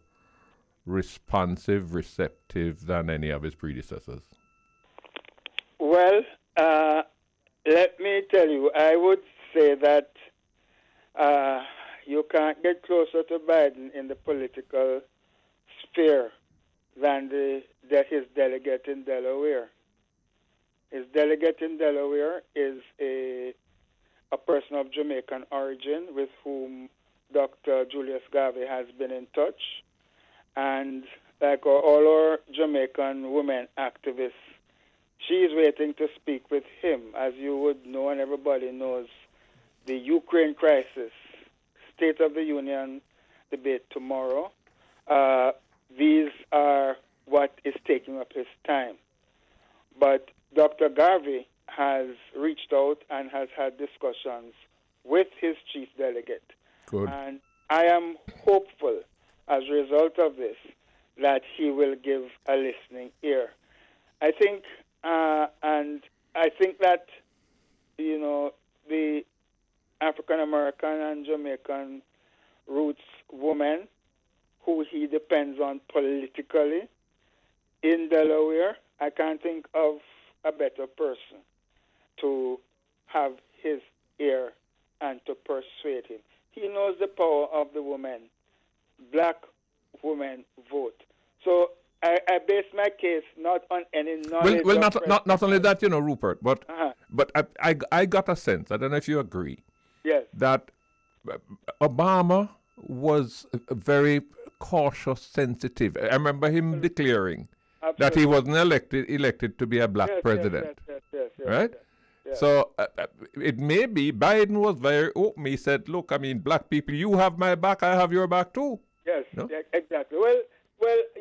responsive, receptive than any of his predecessors? Well, let me tell you, I would say that you can't get closer to Biden in the political sphere than his delegate in Delaware. His delegate in Delaware is a person of Jamaican origin with whom Dr. Julius Garvey has been in touch. And like all our Jamaican women activists, she's waiting to speak with him. As you would know, and everybody knows, the Ukraine crisis, State of the Union debate tomorrow, these are what is taking up his time. But Dr. Garvey has reached out and has had discussions with his chief delegate. Good. And I am hopeful, as a result of this, that he will give a listening ear. I think, and I think that, the African American and Jamaican roots woman who he depends on politically in Delaware. I can't think of a better person to have his ear and to persuade him. He knows the power of the woman, black woman vote. So I base my case not on any knowledge. Well, not only that, Rupert, but I got a sense, I don't know if you agree, yes, that Obama was very cautious, sensitive. I remember him declaring that he wasn't elected to be a black president. Yes, right? Yes. So it may be Biden was very open. He said, look, I mean, black people, you have my back, I have your back too. Yes, No? exactly. Well,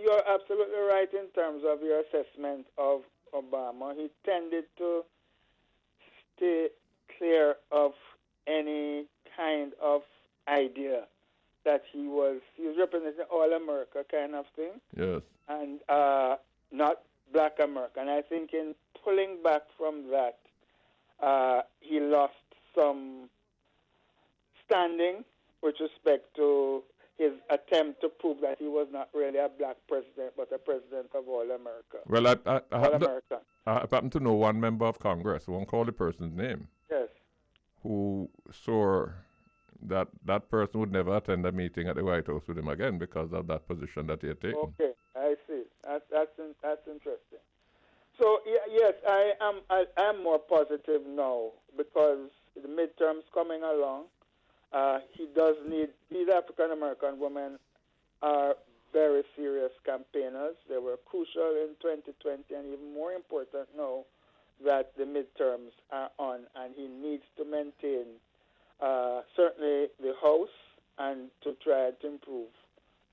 you're absolutely right in terms of your assessment of Obama. He tended to stay clear of any kind of idea that he was representing all America kind of thing. Yes. And not black America. And I think in pulling back from that, he lost some standing with respect to his attempt to prove that he was not really a black president, but a president of all America. Well, I happen to know one member of Congress, I won't call the person's name, yes, who swore that that person would never attend a meeting at the White House with him again because of that position that he had taken. Okay, I see. That's interesting. So yes, I am more positive now because the midterms coming along. He does need, these African American women are very serious campaigners. They were crucial in 2020, and even more important now that the midterms are on, and he needs to maintain certainly the House and to try to improve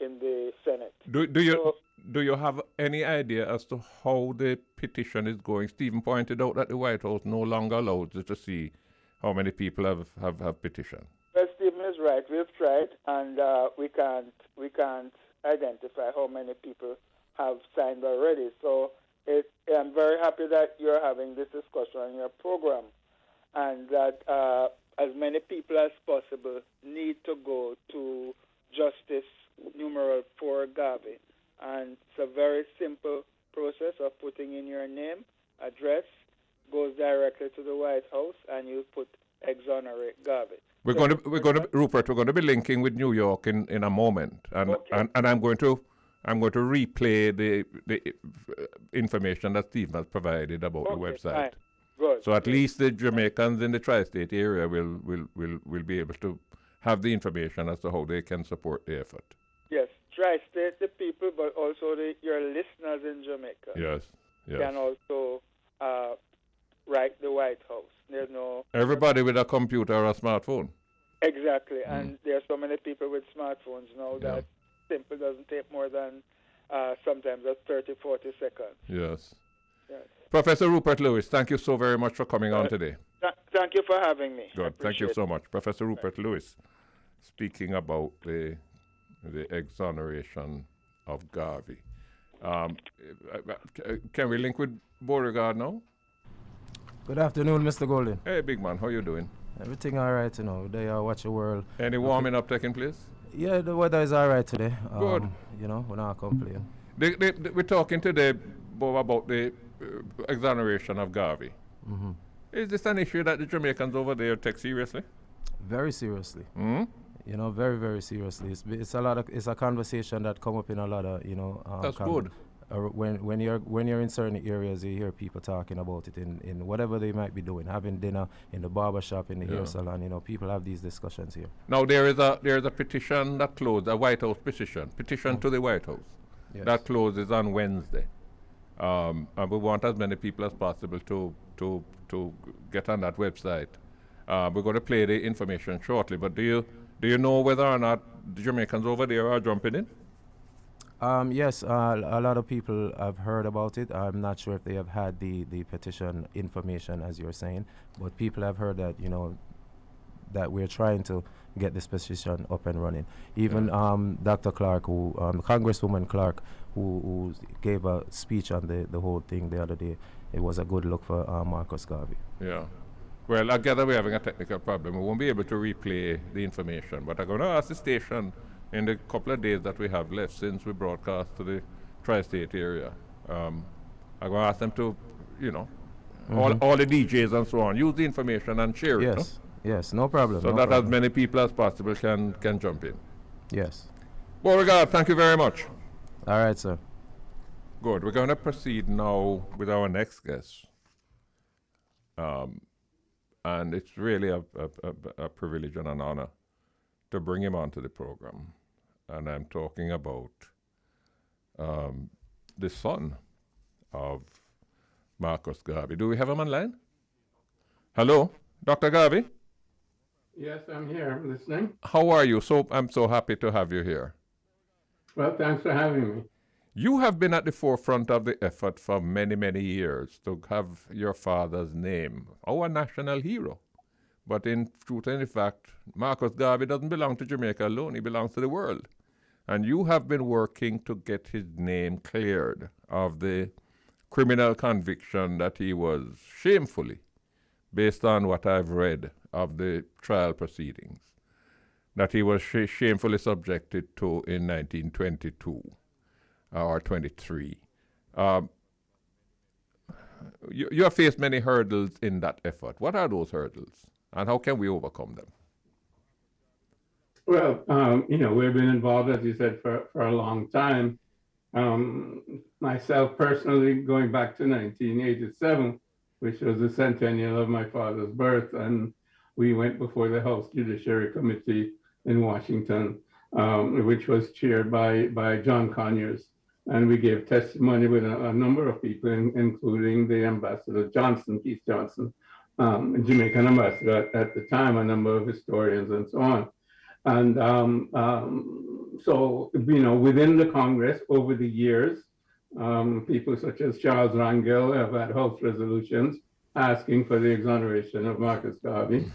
in the Senate. Do you have any idea as to how the petition is going? Stephen pointed out that the White House no longer allows you to see how many people have petitioned. Well, Stephen is right. We've tried, and we can't identify how many people have signed already. So I'm very happy that you're having this discussion on your program, and that as many people as possible need to go to Justice numeral 4 Garvey. And it's a very simple process of putting in your name, address, goes directly to the White House, and you put Exonerate Garvey. Rupert, we're going to be linking with New York in a moment, and I'm going to replay the information that Stephen has provided about the website. Fine. Good. So at least the Jamaicans in the tri-state area will be able to have the information as to how they can support the effort. Yes, tri-state, the people, but also your listeners in Jamaica. Yes. Can also write the White House. There's no everybody with a computer or a smartphone. Exactly, and there are so many people with smartphones now that simple doesn't take more than sometimes 30, 40 seconds. Yes. Yes. Professor Rupert Lewis, thank you so very much for coming on today. Thank you for having me. Good, thank you so much. Professor Rupert Lewis, speaking about the exoneration of Garvey. Can we link with Beauregard now? Good afternoon, Mr. Golden. Hey, big man, how you doing? Everything all right, They watch the world. Any warming up taking place? Yeah, the weather is all right today. Good. We're not complaining. We're talking today, Bob, about the exoneration of Garvey. Mm-hmm. Is this an issue that the Jamaicans over there take seriously? Very seriously. Mm-hmm. Very, very seriously. It's a conversation that come up in a lot of, That's good. When you're in certain areas, you hear people talking about it in whatever they might be doing, having dinner in the barber shop, in the hair salon. People have these discussions here. Now there is a petition that closed, a White House petition to the White House that closes on Wednesday, and we want as many people as possible to get on that website. We're going to play the information shortly, but do you know whether or not the Jamaicans over there are jumping in? Yes, a lot of people have heard about it. I'm not sure if they have had the petition information, as you're saying, but people have heard that, that we're trying to get this petition up and running. Even Dr. Clark, Congresswoman Clark, who gave a speech on the whole thing the other day, it was a good look for Marcus Garvey. Yeah. Well, I gather we're having a technical problem. We won't be able to replay the information, but I'm going to ask the station in the couple of days that we have left since we broadcast to the tri-state area. I'm going to ask them to, all the DJs and so on, use the information and share it. Yes, yes, no problem. So no that problem. as many people as possible can jump in. Yes. Beauregard, thank you very much. All right, sir. Good. We're going to proceed now with our next guest. And it's really a privilege and an honor to bring him onto the program. And I'm talking about the son of Marcus Garvey. Do we have him online? Hello, Dr. Garvey? Yes, I'm here. I'm listening. How are you? I'm so happy to have you here. Well, thanks for having me. You have been at the forefront of the effort for many, many years to have your father's name, our national hero. But in truth and in fact, Marcus Garvey doesn't belong to Jamaica alone. He belongs to the world. And you have been working to get his name cleared of the criminal conviction that he was shamefully, based on what I've read of the trial proceedings, that he was shamefully subjected to in 1922 or 23. You have faced many hurdles in that effort. What are those hurdles, and how can we overcome them? Well, we've been involved, as you said, for a long time. Myself personally, going back to 1987, which was the centennial of my father's birth, and we went before the House Judiciary Committee in Washington, which was chaired by John Conyers. And we gave testimony with a number of people, including the Ambassador Johnson, Keith Johnson, Jamaican ambassador at the time, a number of historians and so on. And so, within the Congress over the years, people such as Charles Rangel have had House resolutions asking for the exoneration of Marcus Garvey.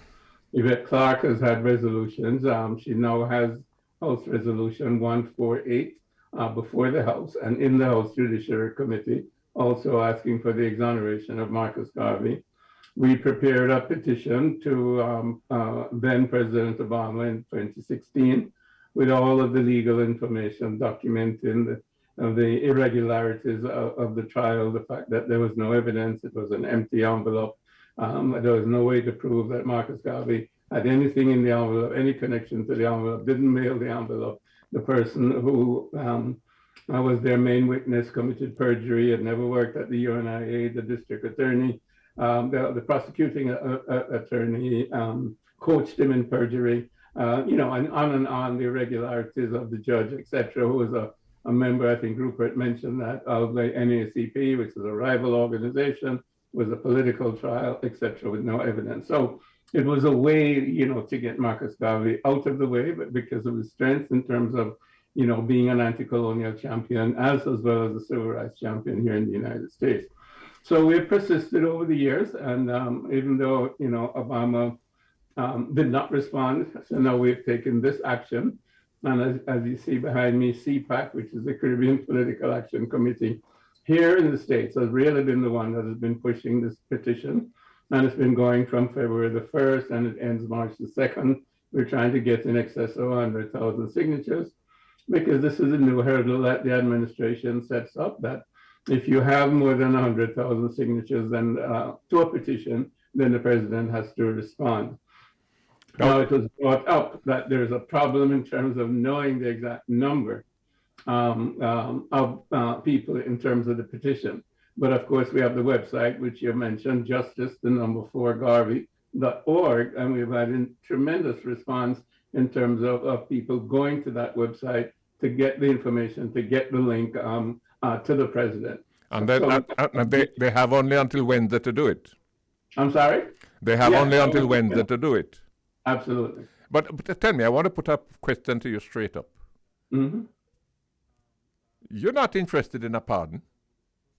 Yvette Clarke has had resolutions. She now has House Resolution 148 before the House and in the House Judiciary Committee, also asking for the exoneration of Marcus Garvey. We prepared a petition to then President Obama in 2016 with all of the legal information documenting the irregularities of the trial, the fact that there was no evidence, it was an empty envelope. There was no way to prove that Marcus Garvey had anything in the envelope, any connection to the envelope, didn't mail the envelope. The person who was their main witness committed perjury, had never worked at the UNIA, the district attorney. The prosecuting attorney coached him in perjury, and on the irregularities of the judge, etc., who was a member, I think Rupert mentioned that, of the NAACP, which is a rival organization, was a political trial, etc., with no evidence. So it was a way, to get Marcus Garvey out of the way, but because of his strengths in terms of, being an anti-colonial champion, as well as a civil rights champion here in the United States. So we've persisted over the years, and even though, Obama did not respond, so now we've taken this action. And as you see behind me, CPAC, which is the Caribbean Political Action Committee, here in the States has really been the one that has been pushing this petition. And it's been going from February the 1st and it ends March the 2nd. We're trying to get in excess of 100,000 signatures because this is a new hurdle that the administration sets up, that if you have more than 100,000 signatures then to a petition, then the president has to respond. Now it was brought up that there's a problem in terms of knowing the exact number of people in terms of the petition. But of course, we have the website, which you mentioned, justice4garvey.org, and we've had a tremendous response in terms of people going to that website to get the information, to get the link to the president. And they have only until Wednesday to do it. I'm sorry? They have only until Wednesday to do it. Absolutely. But tell me, I want to put a question to you straight up. Mm-hmm. You're not interested in a pardon.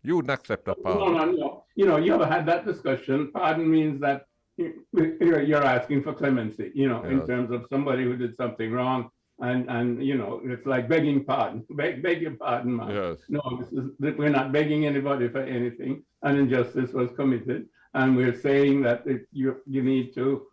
You wouldn't accept a pardon. No. You ever had that discussion? Pardon means that you're asking for clemency, in terms of somebody who did something wrong. And it's like begging pardon. Beg your pardon, man. Yes. No, we're not begging anybody for anything. An injustice was committed. and we're saying that you need to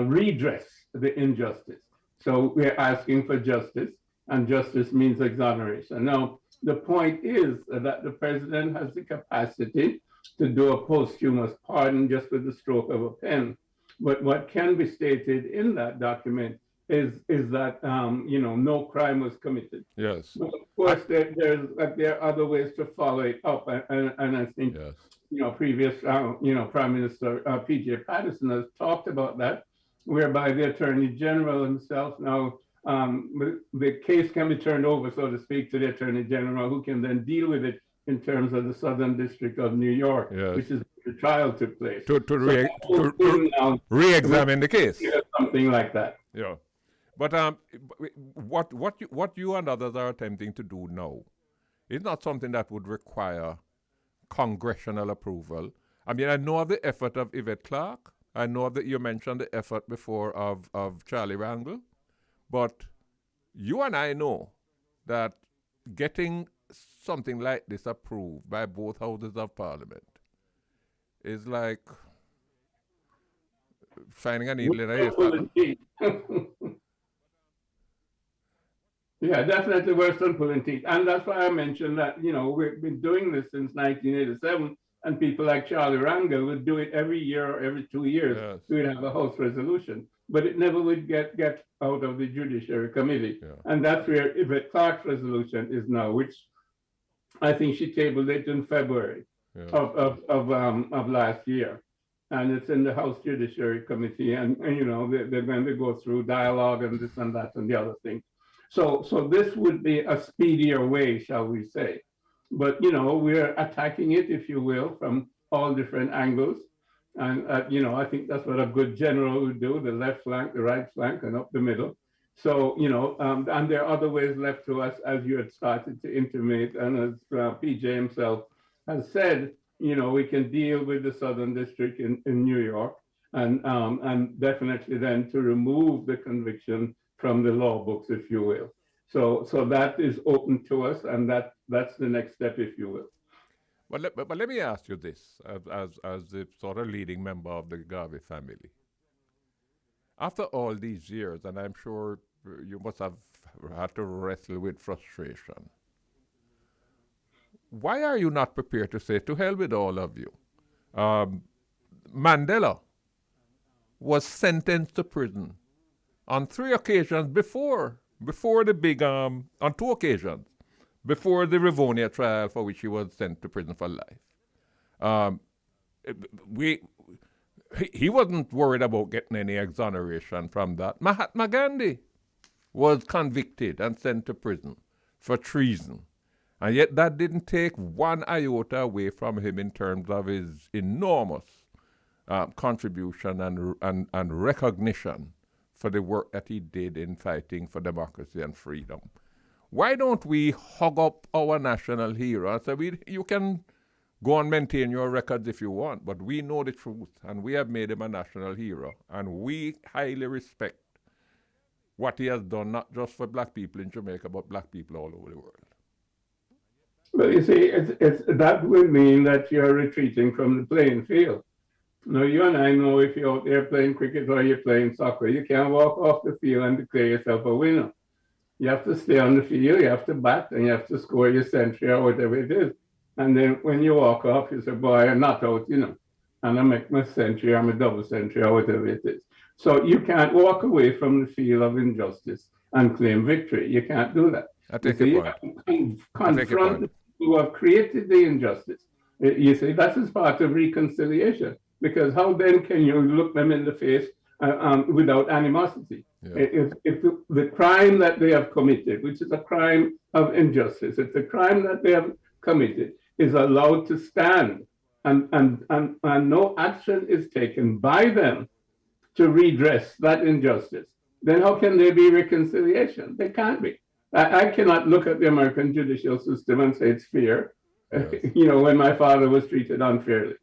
redress the injustice. So we're asking for justice, and justice means exoneration. Now, the point is that the president has the capacity to do a posthumous pardon just with the stroke of a pen. But what can be stated in that document is that no crime was committed. Yes. But of course, there are other ways to follow it up, and I think previous Prime Minister P.J. Patterson has talked about that, whereby the Attorney General himself now the case can be turned over, so to speak, to the Attorney General, who can then deal with it in terms of the Southern District of New York, which is where the trial took place. To re-examine the case. Something like that. Yeah. But what you and others are attempting to do now is not something that would require congressional approval. I mean, I know of the effort of Yvette Clarke. I know that you mentioned the effort before of Charlie Rangel. But you and I know that getting something like this approved by both houses of Parliament is like finding a needle in a haystack. Yeah, definitely worse than pulling teeth. And that's why I mentioned that, we've been doing this since 1987, and people like Charlie Rangel would do it every year or every 2 years. Yes. We'd have a House resolution. But it never would get out of the Judiciary Committee. Yeah. And that's where Yvette Clarke's resolution is now, which I think she tabled it in February of last year. And it's in the House Judiciary Committee, and they're going to go through dialogue and this and that and the other thing. So this would be a speedier way, shall we say. But, we're attacking it, if you will, from all different angles. And, I think that's what a good general would do, the left flank, the right flank, and up the middle. So, and there are other ways left to us, as you had started to intimate, and as PJ himself has said, we can deal with the Southern District in New York, and definitely then to remove the conviction from the law books, if you will. So that is open to us, and that's the next step, if you will. But let me ask you this, as the sort of leading member of the Garvey family. After all these years, and I'm sure you must have had to wrestle with frustration, why are you not prepared to say, to hell with all of you? Mandela was sentenced to prison on 3 occasions before the big, on 2 occasions, before the Rivonia trial, for which he was sent to prison for life. He wasn't worried about getting any exoneration from that. Mahatma Gandhi was convicted and sent to prison for treason. And yet that didn't take one iota away from him in terms of his enormous contribution and recognition for the work that he did in fighting for democracy and freedom. Why don't we hug up our national hero and say, you can go and maintain your records if you want, but we know the truth, and we have made him a national hero, and we highly respect what he has done, not just for black people in Jamaica, but black people all over the world. But you see, that would mean that you're retreating from the playing field. Now, you and I know if you're out there playing cricket or you're playing soccer, you can't walk off the field and declare yourself a winner. You have to stay on the field, you have to bat, and you have to score your century or whatever it is. And then when you walk off, you say, boy, I'm not out, and I make my century, I'm a double century or whatever it is. So you can't walk away from the field of injustice and claim victory. You can't do that. I take your point. You have to confront the people who have created the injustice. You see, that is part of reconciliation. Because how then can you look them in the face without animosity? Yeah. If the crime that they have committed, which is a crime of injustice, if the crime that they have committed is allowed to stand and no action is taken by them to redress that injustice, then how can there be reconciliation? There can't be. I cannot look at the American judicial system and say it's fair, yes. When my father was treated unfairly.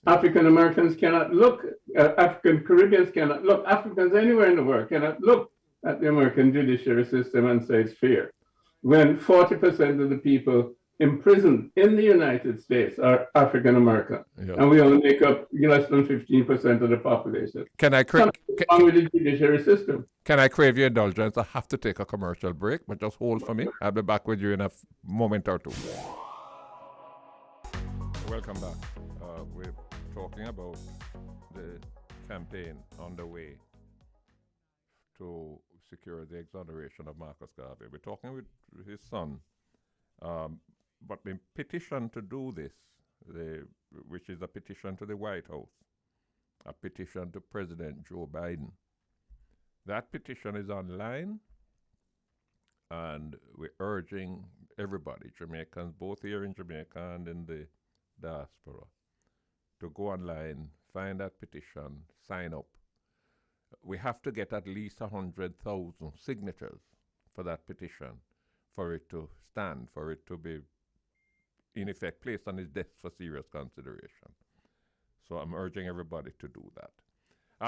African Americans cannot look, African Caribbeans cannot look, Africans anywhere in the world cannot look at the American judiciary system and say it's fair. When 40% of the people imprisoned in the United States are African American, Yeah. and we only make up less than 15% of the population. Can I Something wrong with the judiciary system. Can I crave your indulgence? I have to take a commercial break, but just hold for me. I'll be back with you in a moment or two. Welcome back. We're talking about the campaign underway to secure the exoneration of Marcus Garvey. We're talking with his son. But the petition to do this, which is a petition to the White House, a petition to President Joe Biden, that petition is online, and we're urging everybody, Jamaicans, both here in Jamaica and in the diaspora, to go online, find that petition, sign up. We have to get at least 100,000 signatures for that petition for it to stand, for it to be, in effect, placed on his desk for serious consideration. So I'm urging everybody to do that.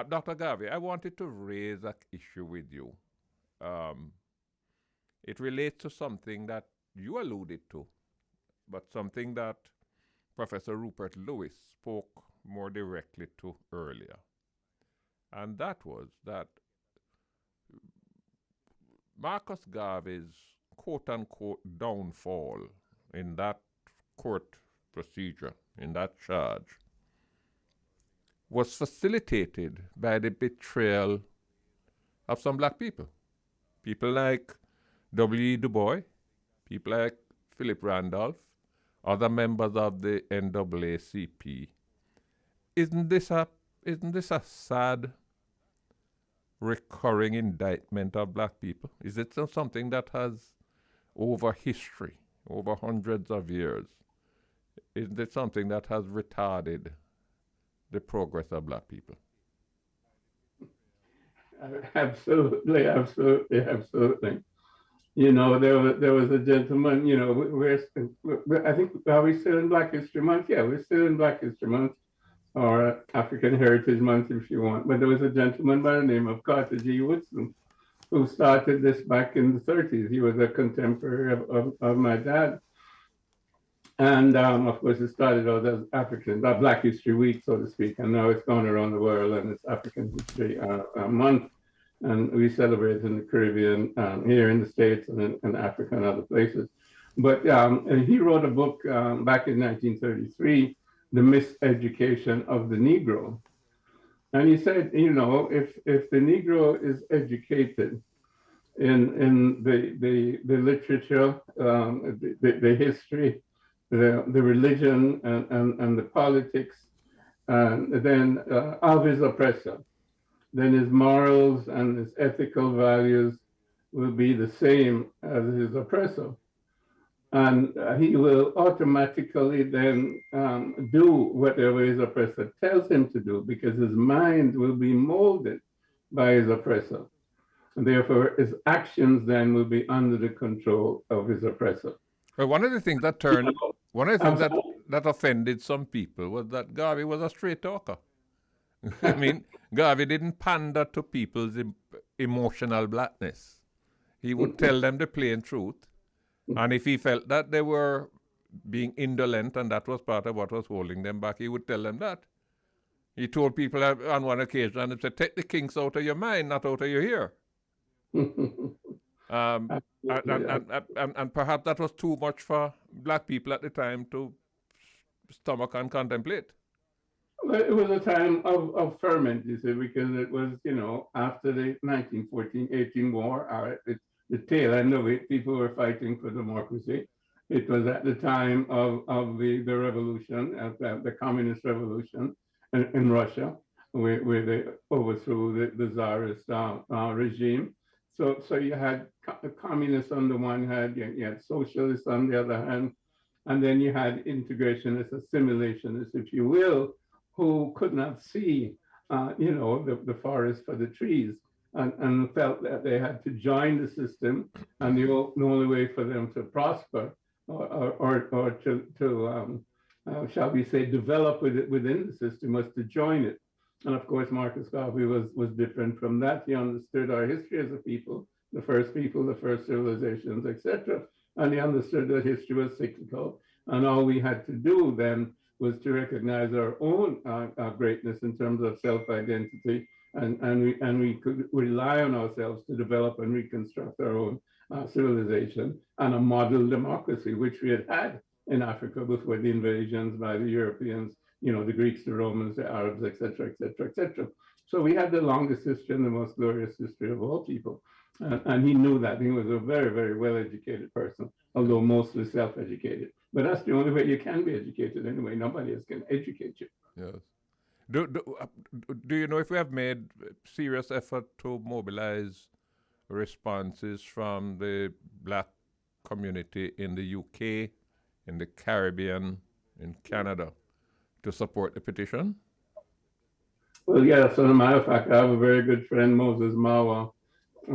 Dr. Garvey, I wanted to raise an issue with you. It relates to something that you alluded to, but something that Professor Rupert Lewis spoke more directly to earlier. And that was that Marcus Garvey's quote-unquote downfall in that court procedure, in that charge, was facilitated by the betrayal of some black people. People like W.E. Du Bois, people like Philip Randolph, other members of the NAACP. Isn't this a sad recurring indictment of black people? Is it something that has, over history, over hundreds of years, isn't it something that has retarded the progress of black people? Absolutely. You know, there was a gentleman, you know, I think, are we still in Black History Month? Yeah, we're still in Black History Month, or African Heritage Month if you want. But there was a gentleman by the name of Carter G. Woodson who started this back in the 30s. He was a contemporary of my dad. And of course, it started out as Black History Week, so to speak, and now it's gone around the world and it's African History Month. And we celebrate in the Caribbean, here in the States and in Africa and other places. But and he wrote a book back in 1933, The Miseducation of the Negro. And he said, you know, if the Negro is educated in the literature, the history, the religion, and the politics, then of his oppressor, then his morals and his ethical values will be the same as his oppressor. And he will automatically then do whatever his oppressor tells him to do, because his mind will be molded by his oppressor. And therefore, his actions then will be under the control of his oppressor. Well, one of the things that that offended some people was that Garvey was a straight talker. I mean, Garvey didn't pander to people's emotional blackness. He would tell them the plain truth. And if he felt that they were being indolent and that was part of what was holding them back, he would tell them that. He told people on one occasion, he said, take the kinks out of your mind, not out of your ear. And perhaps that was too much for black people at the time to stomach and contemplate. Well, it was a time of ferment, you see, because it was, you know, after the 1914-18 war, the tail end of it, people were fighting for democracy. It was at the time of the revolution, the communist revolution in Russia, where they overthrew the Tsarist regime. So you had the communists on the one hand, you had socialists on the other hand, and then you had integrationists, assimilationists, if you will, who could not see, you know, the forest for the trees, and felt that they had to join the system, and the only way for them to prosper or to shall we say, develop within the system was to join it. And of course, Marcus Garvey was different from that. He understood our history as a people, the first civilizations, etc. and he understood that history was cyclical. And all we had to do then was to recognize our own greatness in terms of self-identity, and we could rely on ourselves to develop and reconstruct our own civilization and a model democracy, which we had in Africa before the invasions by the Europeans, the Greeks, the Romans, the Arabs, etc., etc., etc. So we had the longest history and the most glorious history of all people. And he knew that. He was a very, very well-educated person, although mostly self-educated. But that's the only way you can be educated anyway. Nobody else can educate you. Yes. Do you know if we have made serious effort to mobilize responses from the black community in the UK, in the Caribbean, in Canada, to support the petition? Well, yes, as a matter of fact, I have a very good friend, Moses Mawa,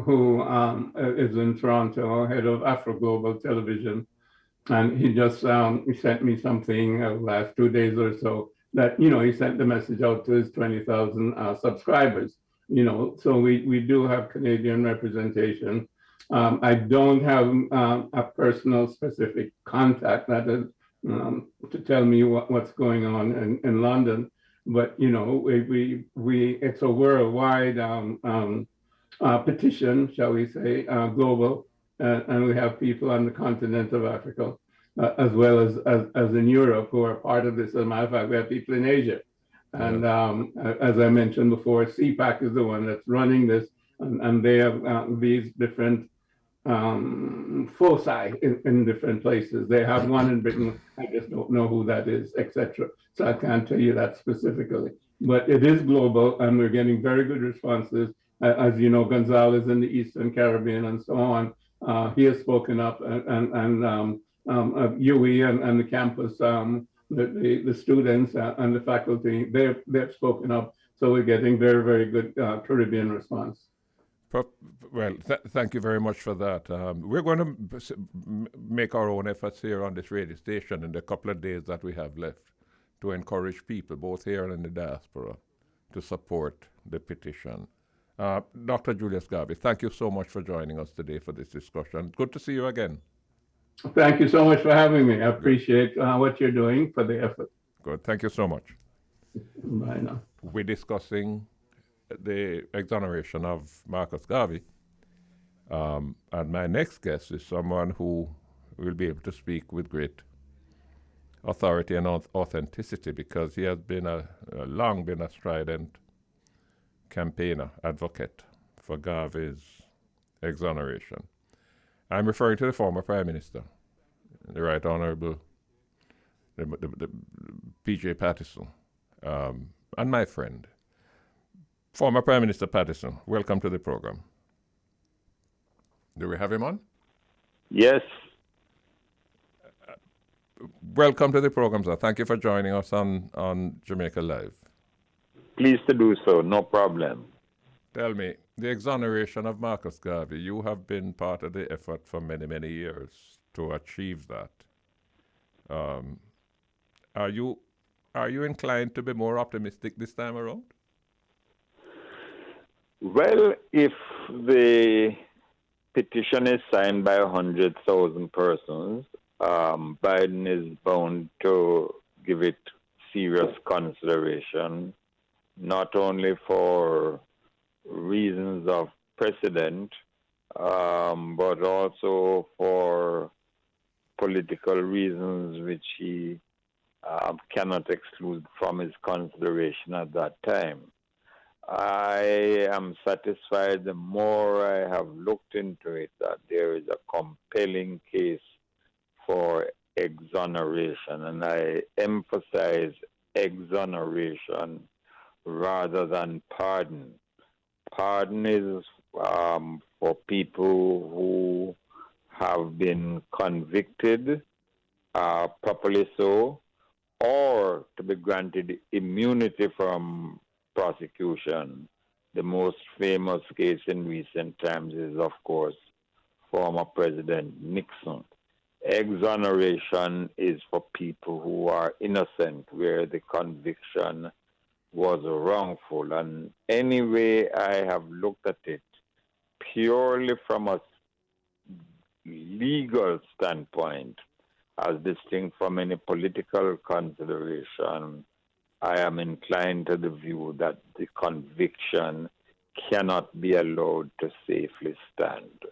who is in Toronto, head of Afro Global Television. And he just he sent me something last 2 days or so that, he sent the message out to his 20,000 subscribers, so we do have Canadian representation. I don't have a personal specific contact that is, to tell me what's going on in London, but, it's a worldwide petition, shall we say, global, and we have people on the continent of Africa, as well as in Europe, who are part of this. As a matter of fact, we have people in Asia. And as I mentioned before, CPAC is the one that's running this, and they have these different foci in different places. They have one in Britain, I just don't know who that is, etc. So I can't tell you that specifically. But it is global, and we're getting very good responses. As you know, Gonzalez in the Eastern Caribbean and so on, he has spoken up, and UE and the campus, the students and the faculty, they've spoken up. So we're getting very, very good Caribbean response. Well, thank you very much for that. We're going to make our own efforts here on this radio station in the couple of days that we have left to encourage people, both here and in the diaspora, to support the petition. Dr. Julius Garvey, thank you so much for joining us today for this discussion. Good to see you again. Thank you so much for having me. I appreciate what you're doing for the effort. Good. Thank you so much. Bye now. We're discussing the exoneration of Marcus Garvey. And my next guest is someone who will be able to speak with great authority and authenticity, because he has been long been a strident campaigner, advocate for Garvey's exoneration. I'm referring to the former Prime Minister, the Right Honorable the P.J. Patterson, and my friend, former Prime Minister Patterson. Welcome to the program. Do we have him on? Yes. Welcome to the program, sir. Thank you for joining us on Jamaica Live. Pleased to do so, no problem. Tell me, the exoneration of Marcus Garvey, you have been part of the effort for many, many years to achieve that. Are you inclined to be more optimistic this time around? Well, if the petition is signed by 100,000 persons, Biden is bound to give it serious consideration, not only for reasons of precedent, but also for political reasons which he cannot exclude from his consideration at that time. I am satisfied the more I have looked into it that there is a compelling case for exoneration, and I emphasize exoneration rather than pardon. Pardon is for people who have been convicted, properly so, or to be granted immunity from prosecution. The most famous case in recent times is, of course, former President Nixon. Exoneration is for people who are innocent, where the conviction was wrongful. And anyway, I have looked at it purely from a legal standpoint, as distinct from any political consideration, I am inclined to the view that the conviction cannot be allowed to safely stand.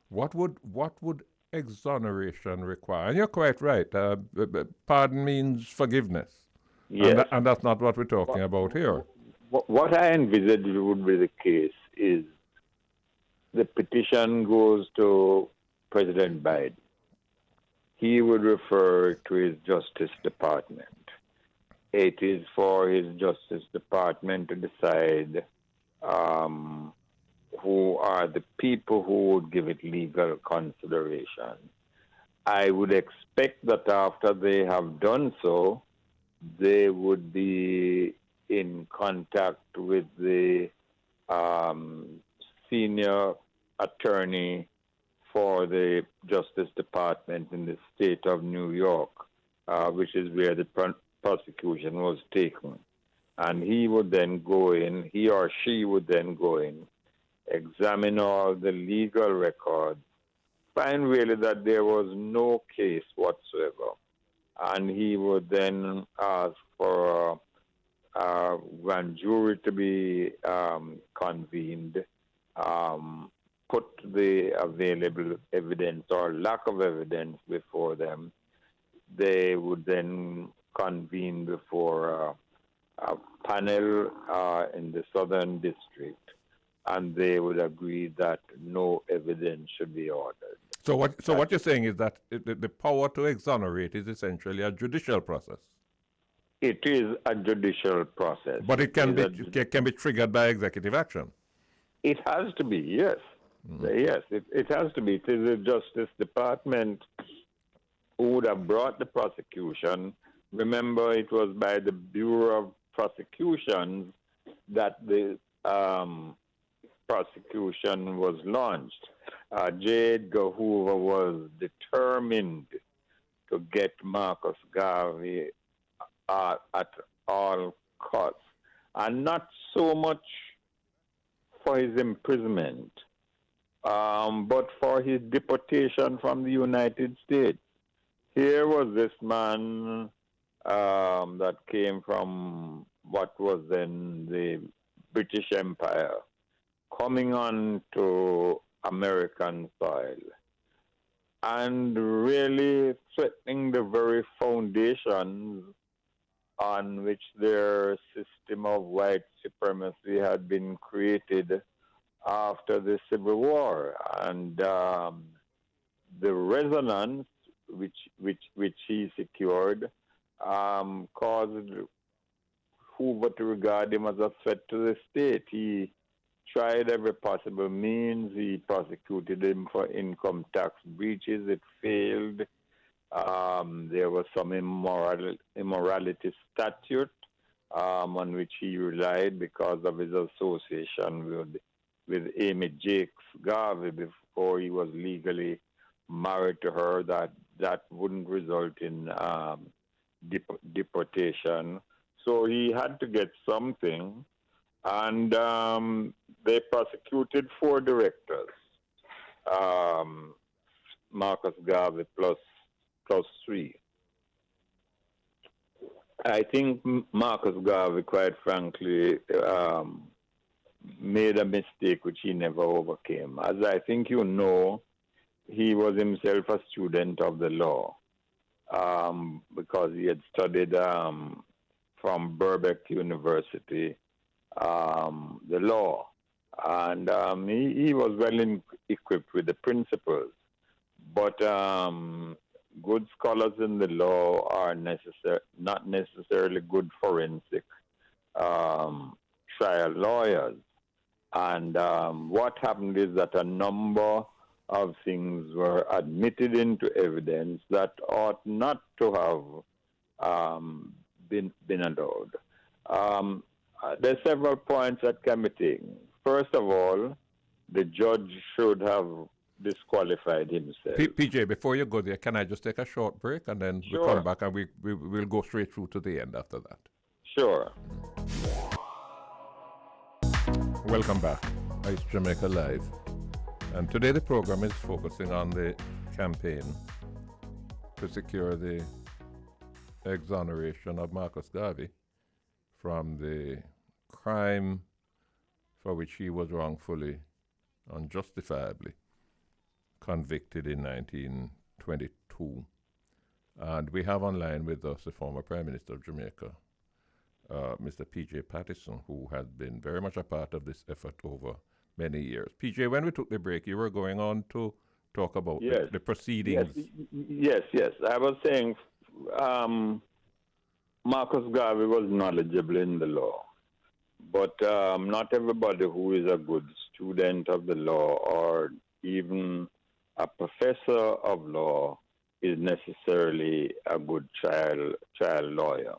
What would exoneration require? And you're quite right. Pardon means forgiveness. Yes. And that's not what we're talking about here. What I envisage would be the case is the petition goes to President Biden. He would refer to his Justice Department. It is for his Justice Department to decide who are the people who would give it legal consideration. I would expect that after they have done so, they would be in contact with the senior attorney for the Justice Department in the state of New York, which is where the prosecution was taken. And he would then go in, he or she would then go in, examine all the legal records, find really that there was no case whatsoever. And he would then ask for a grand jury to be convened, put the available evidence or lack of evidence before them. They would then convene before a panel in the Southern District, and they would agree that no evidence should be ordered. So what you're saying is that the power to exonerate is essentially a judicial process. It is a judicial process. But it can be triggered by executive action. It has to be, yes. Yes, it has to be. It is the Justice Department who would have brought the prosecution. Remember, it was by the Bureau of Prosecutions that the prosecution was launched. J. Edgar Hoover was determined to get Marcus Garvey at all costs, and not so much for his imprisonment, but for his deportation from the United States. Here was this man that came from what was then the British Empire, coming on to American soil and really threatening the very foundations on which their system of white supremacy had been created after the Civil War. And the resonance which he secured caused Hoover to regard him as a threat to the state. He tried every possible means. He prosecuted him for income tax breaches. It failed. There was some immorality statute on which he relied because of his association with Amy Jakes Garvey before he was legally married to her. That wouldn't result in deportation. So he had to get something, and they prosecuted 4 directors, Marcus Garvey plus 3. I think Marcus Garvey, quite frankly, made a mistake which he never overcame. As I think you know, he was himself a student of the law because he had studied from Birkbeck University the law. And he was well equipped with the principles. But good scholars in the law are not necessarily good forensic trial lawyers. And what happened is that a number of things were admitted into evidence that ought not to have been allowed. There are several points that can be taken. First of all, the judge should have disqualified himself. PJ, before you go there, can I just take a short break and then Sure. we come back and we'll go straight through to the end after that. Sure. Welcome back. It's Jamaica Live. And today the program is focusing on the campaign to secure the exoneration of Marcus Garvey from the crime for which he was wrongfully, unjustifiably convicted in 1922. And we have online with us the former Prime Minister of Jamaica, Mr. P.J. Patterson, who has been very much a part of this effort over many years. P.J., when we took the break, you were going on to talk about the proceedings. Yes. I was saying Marcus Garvey was knowledgeable in the law, but not everybody who is a good student of the law or even a professor of law is necessarily a good child lawyer.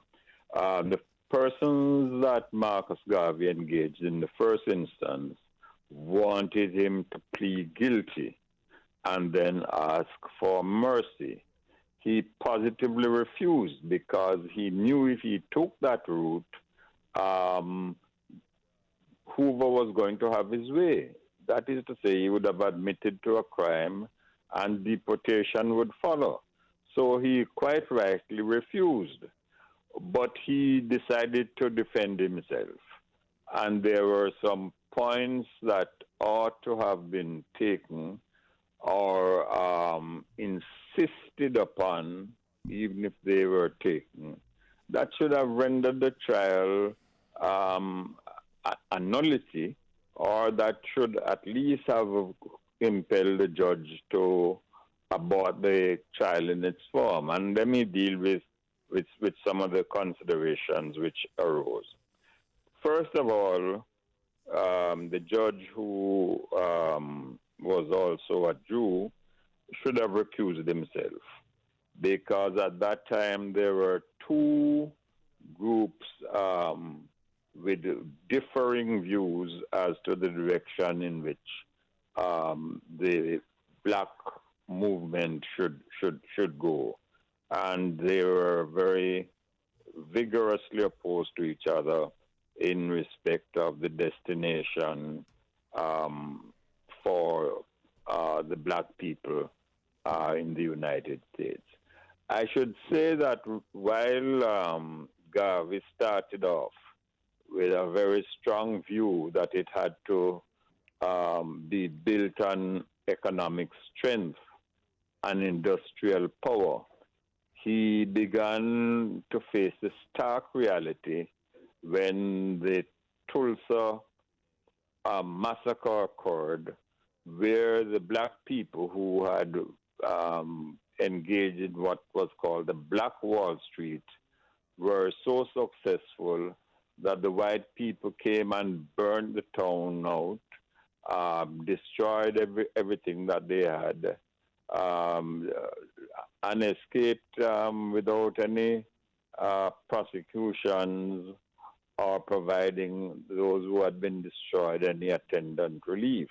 The persons that Marcus Garvey engaged in the first instance wanted him to plead guilty and then ask for mercy. He positively refused because he knew if he took that route, Hoover was going to have his way. That is to say, he would have admitted to a crime and deportation would follow. So he quite rightly refused. But he decided to defend himself. And there were some points that ought to have been taken or insisted upon, even if they were taken, that should have rendered the trial a nullity, or that should at least have impelled the judge to abort the trial in its form. And let me deal with some of the considerations which arose. First of all, the judge who was also a Jew should have recused himself, because at that time there were two groups with differing views as to the direction in which the black movement should go. And they were very vigorously opposed to each other in respect of the destination for the black people in the United States. I should say that while Garvey started off with a very strong view that it had to be built on economic strength and industrial power, he began to face the stark reality when the Tulsa massacre occurred, where the black people who had engaged in what was called the Black Wall Street were so successful that the white people came and burned the town out, destroyed everything that they had, and escaped without any prosecutions or providing those who had been destroyed any attendant relief.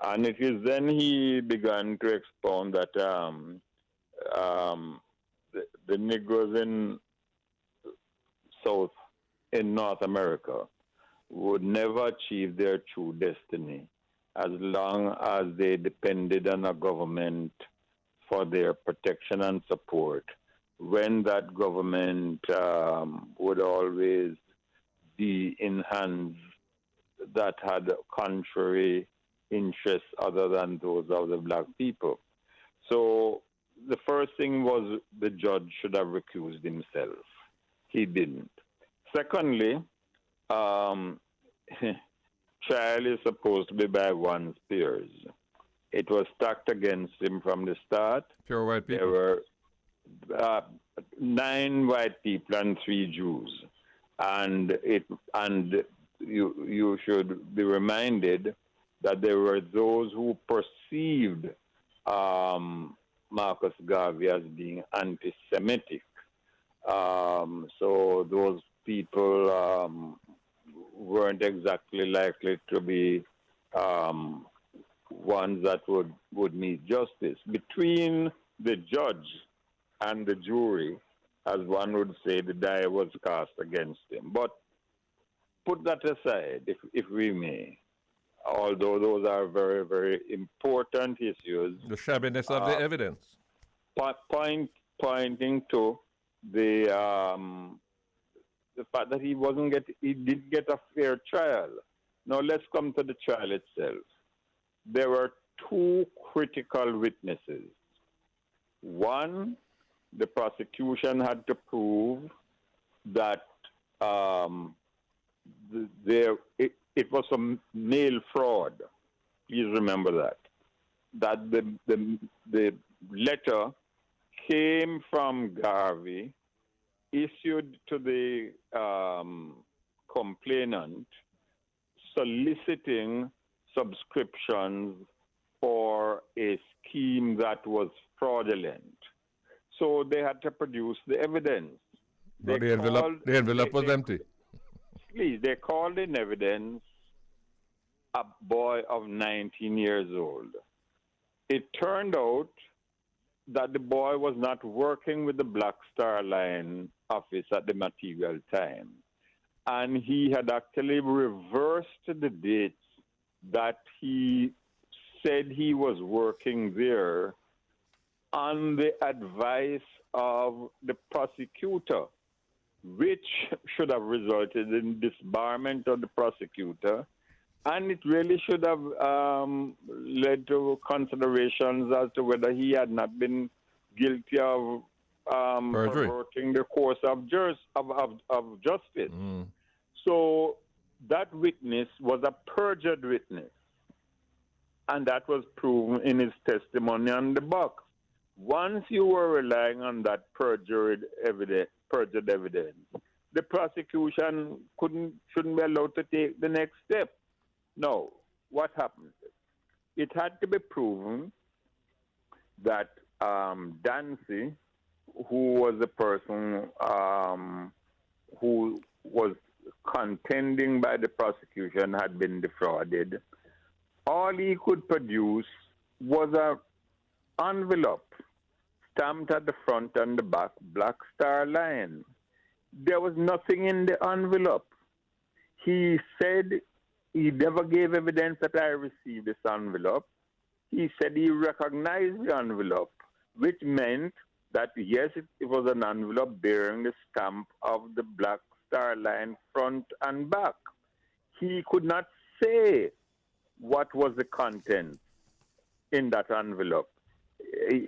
And it is then he began to expound that the Negroes in North America would never achieve their true destiny as long as they depended on a government for their protection and support, when that government would always be in hands that had contrary interests other than those of the black people. So the first thing was the judge should have recused himself. He didn't. Secondly, trial is supposed to be by one's peers. It was stacked against him from the start. Pure white people. There were 9 white people and 3 Jews. And you should be reminded that there were those who perceived Marcus Garvey as being anti-Semitic. So those people weren't exactly likely to be ones that would meet justice. Between the judge and the jury, as one would say, the die was cast against him. But put that aside, if we may. although those are very, very important issues, The shabbiness of the evidence. Pointing to the fact that he did get a fair trial. Now let's come to the trial itself. There were two critical witnesses. One, the prosecution had to prove that it was a mail fraud. Please remember that. That the letter came from Garvey, issued to the complainant, soliciting subscriptions for a scheme that was fraudulent. So they had to produce the evidence. But the envelope was empty. Please, they called in evidence a boy of 19 years old. It turned out that the boy was not working with the Black Star Line office at the material time. And he had actually reversed the dates that he said he was working there on the advice of the prosecutor, which should have resulted in disbarment of the prosecutor. And it really should have led to considerations as to whether he had not been guilty of perverting the course of justice. Mm. So that witness was a perjured witness, and that was proven in his testimony on the box. Once you were relying on that perjured evidence, the prosecution shouldn't be allowed to take the next step. No, what happened? It had to be proven that Dancy, who was the person who was contending by the prosecution, had been defrauded. All he could produce was an envelope stamped at the front and the back, Black Star Line. There was nothing in the envelope. He said he never gave evidence that I received this envelope. He said he recognized the envelope, which meant that, yes, it was an envelope bearing the stamp of the Black Star Line front and back. He could not say what was the content in that envelope.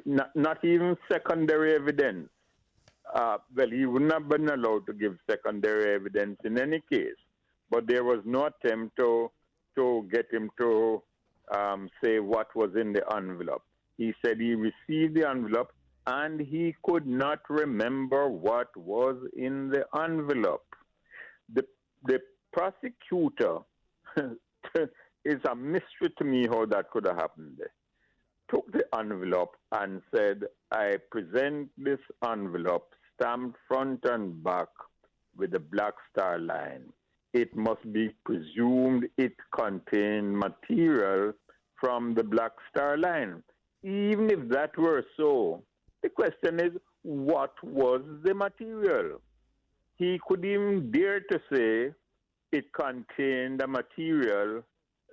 Not even secondary evidence. Well, he wouldn't have been allowed to give secondary evidence in any case. But there was no attempt to get him to say what was in the envelope. He said he received the envelope and he could not remember what was in the envelope. The prosecutor, it's a mystery to me how that could have happened. Took the envelope and said, I present this envelope stamped front and back with the Black Star Line. It must be presumed it contained material from the Black Star Line. Even if that were so, the question is, what was the material? He could even dare to say it contained a material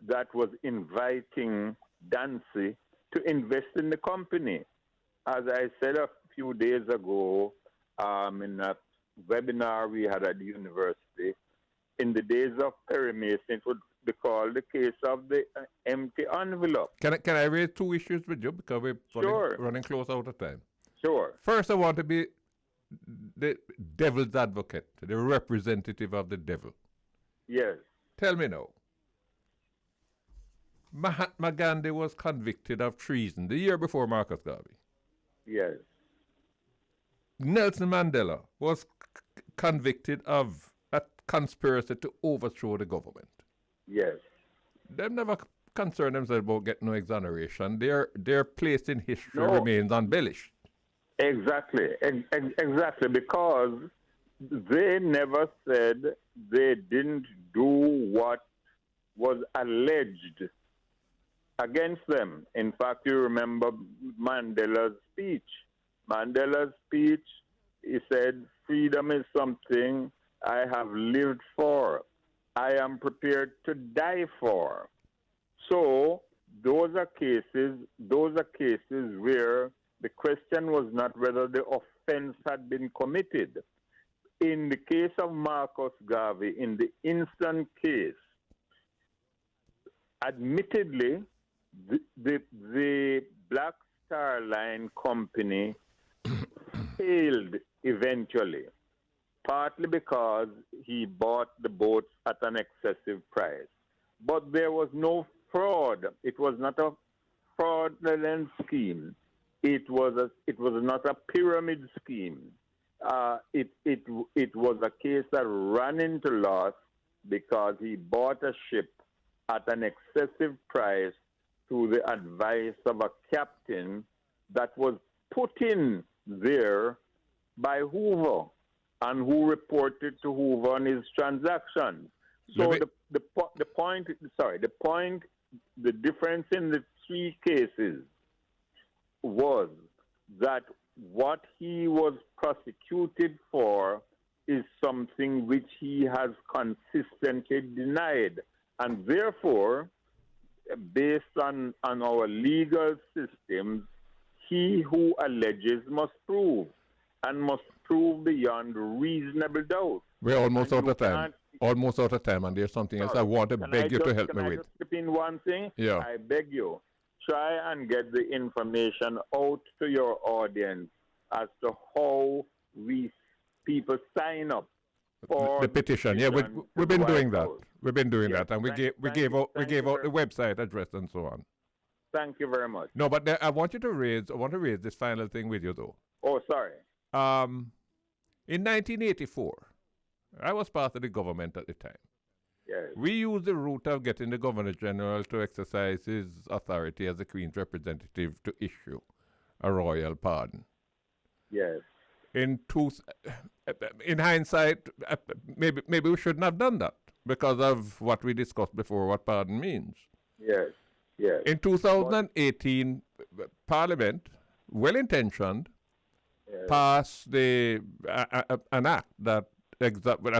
that was inviting Dancy to invest in the company. As I said a few days ago in a webinar we had at the university, in the days of Perry Mason, it would be called the case of the empty envelope. Can I raise two issues with you because we're running close out of time? Sure. First, I want to be the devil's advocate, the representative of the devil. Yes. Tell me now. Mahatma Gandhi was convicted of treason the year before Marcus Garvey. Yes. Nelson Mandela was convicted of a conspiracy to overthrow the government. Yes. They never concern themselves about getting no exoneration. Their place in history remains embellished. Exactly. Exactly. Because they never said they didn't do what was alleged against them. In fact, you remember Mandela's speech. Mandela's speech, he said, freedom is something I have lived for. I am prepared to die for. So those are cases where the question was not whether the offense had been committed. In the case of Marcus Garvey, in the instant case, admittedly, the Black Star Line Company failed eventually, partly because he bought the boats at an excessive price. But there was no fraud. It was not a fraudulent scheme. It was not a pyramid scheme. It was a case that ran into loss because he bought a ship at an excessive price through the advice of a captain that was put in there by Hoover, and who reported to Hoover on his transactions. So the difference in the three cases was that what he was prosecuted for is something which he has consistently denied. And therefore, based on our legal systems, he who alleges must prove, and must prove beyond reasonable doubt. We're almost out of time. Almost out of time, and there's something else I want to beg you to help me with. Can I just slip in one thing? Yeah. I beg you, try and get the information out to your audience as to how people sign up for the petition. Yeah, we've been doing that. We've been doing that, and we gave out the website address and so on. Thank you very much. No, but I want to raise this final thing with you though. Oh, sorry. In 1984, I was part of the government at the time. Yes. We used the route of getting the Governor General to exercise his authority as the Queen's representative to issue a royal pardon. Yes. In hindsight, maybe we shouldn't have done that because of what we discussed before, what pardon means. Yes. Yes. In 2018, Parliament, well-intentioned, passed an act that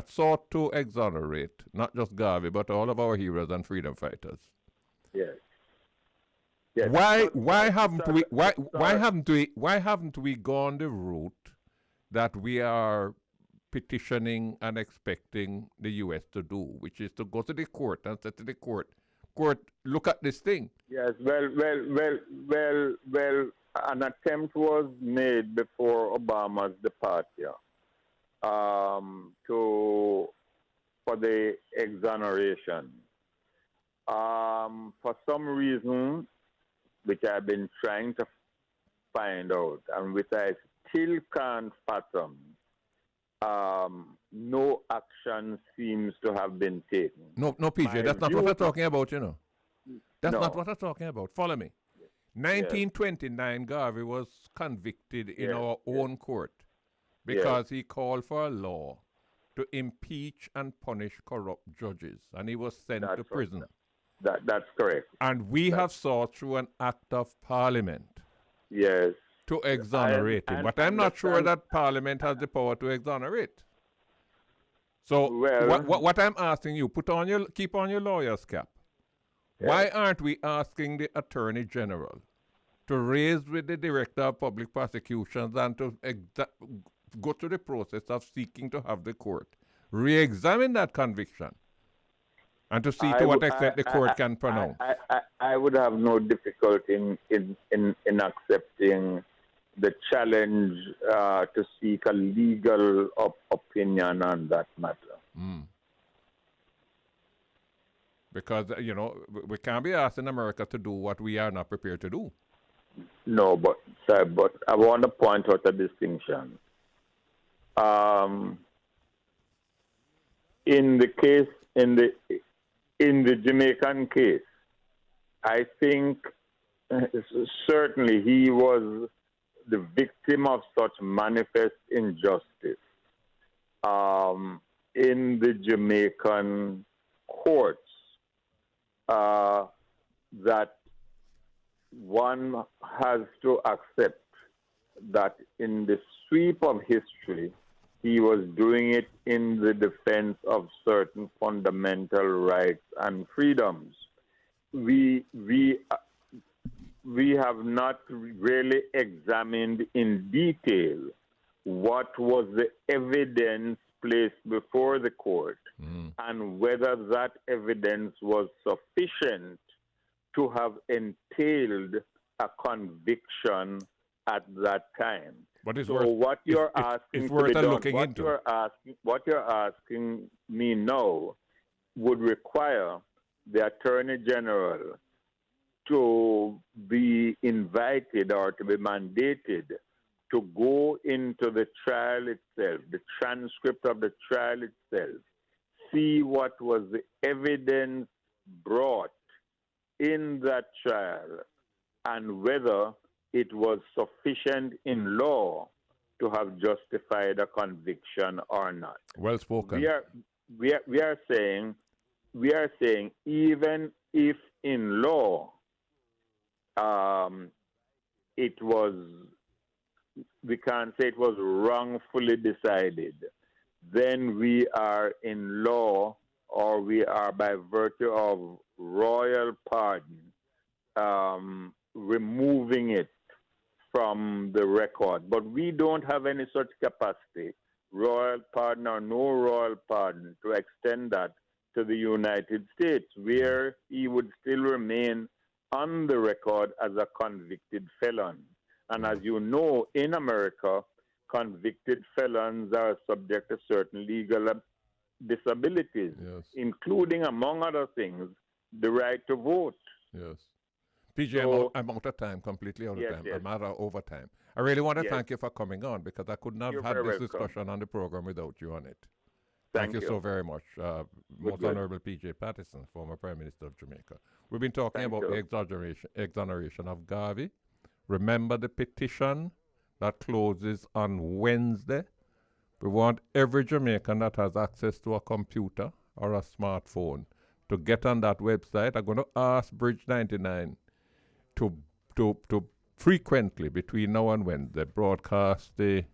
sought to exonerate not just Garvey but all of our heroes and freedom fighters. Yes. Yes. Why haven't we gone the route that we are petitioning and expecting the U.S. to do, which is to go to the court and say to the court, look at this thing. Yes. Well. An attempt was made before Obama's departure for the exoneration. For some reason, which I've been trying to find out, and which I still can't fathom, no action seems to have been taken. No, PJ, that's not what I'm talking about, you know. That's not what I'm talking about. Follow me. 1929, Garvey was convicted in our own court because he called for a law to impeach and punish corrupt judges, and he was sent to prison. That's correct. And we have sought through an act of Parliament to exonerate him. But I'm not sure that Parliament has the power to exonerate. So what I'm asking you, keep on your lawyer's cap. Why aren't we asking the Attorney General to raise with the Director of Public Prosecutions and to go through the process of seeking to have the court re-examine that conviction and to see to what extent the court can pronounce? I would have no difficulty in accepting the challenge to seek a legal opinion on that matter. Because, we can't be asking America to do what we are not prepared to do. No, but I want to point out a distinction. In the Jamaican case, I think certainly he was the victim of such manifest injustice in the Jamaican courts. That one has to accept that in the sweep of history, he was doing it in the defense of certain fundamental rights and freedoms. we have not really examined in detail what was the evidence placed before the court and whether that evidence was sufficient to have entailed a conviction at that time. What is So what you're asking it's to worth be done, looking what into. you're asking me now would require the Attorney General to be invited or to be mandated to go into the trial itself, the transcript of the trial itself, see what was the evidence brought in that trial and whether it was sufficient in law to have justified a conviction or not. Well spoken. We are saying even if in law we can't say it was wrongfully decided, then we are in law, or we are by virtue of royal pardon removing it from the record. But we don't have any such capacity, royal pardon or no royal pardon, to extend that to the United States, where he would still remain on the record as a convicted felon. And as you know, in America, convicted felons are subject to certain legal disabilities, including, among other things, the right to vote. Yes. PJ, I'm out of time, completely out of time. I'm out of overtime. I really want to thank you for coming on, because I could not have had this discussion on the program without you on it. Thank you so very much. Most Honorable PJ Patterson, former Prime Minister of Jamaica. We've been talking about the exoneration of Garvey. Remember the petition that closes on Wednesday. We want every Jamaican that has access to a computer or a smartphone to get on that website. I'm going to ask Bridge 99 to frequently, between now and Wednesday, broadcast the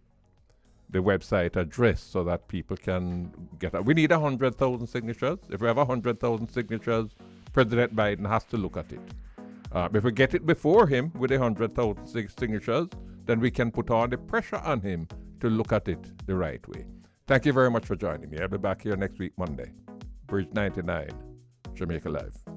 website address so that people can get it. We need 100,000 signatures. If we have 100,000 signatures, President Biden has to look at it. If we get it before him with 100,000 signatures, then we can put all the pressure on him to look at it the right way. Thank you very much for joining me. I'll be back here next week, Monday. Bridge 99, Jamaica Live.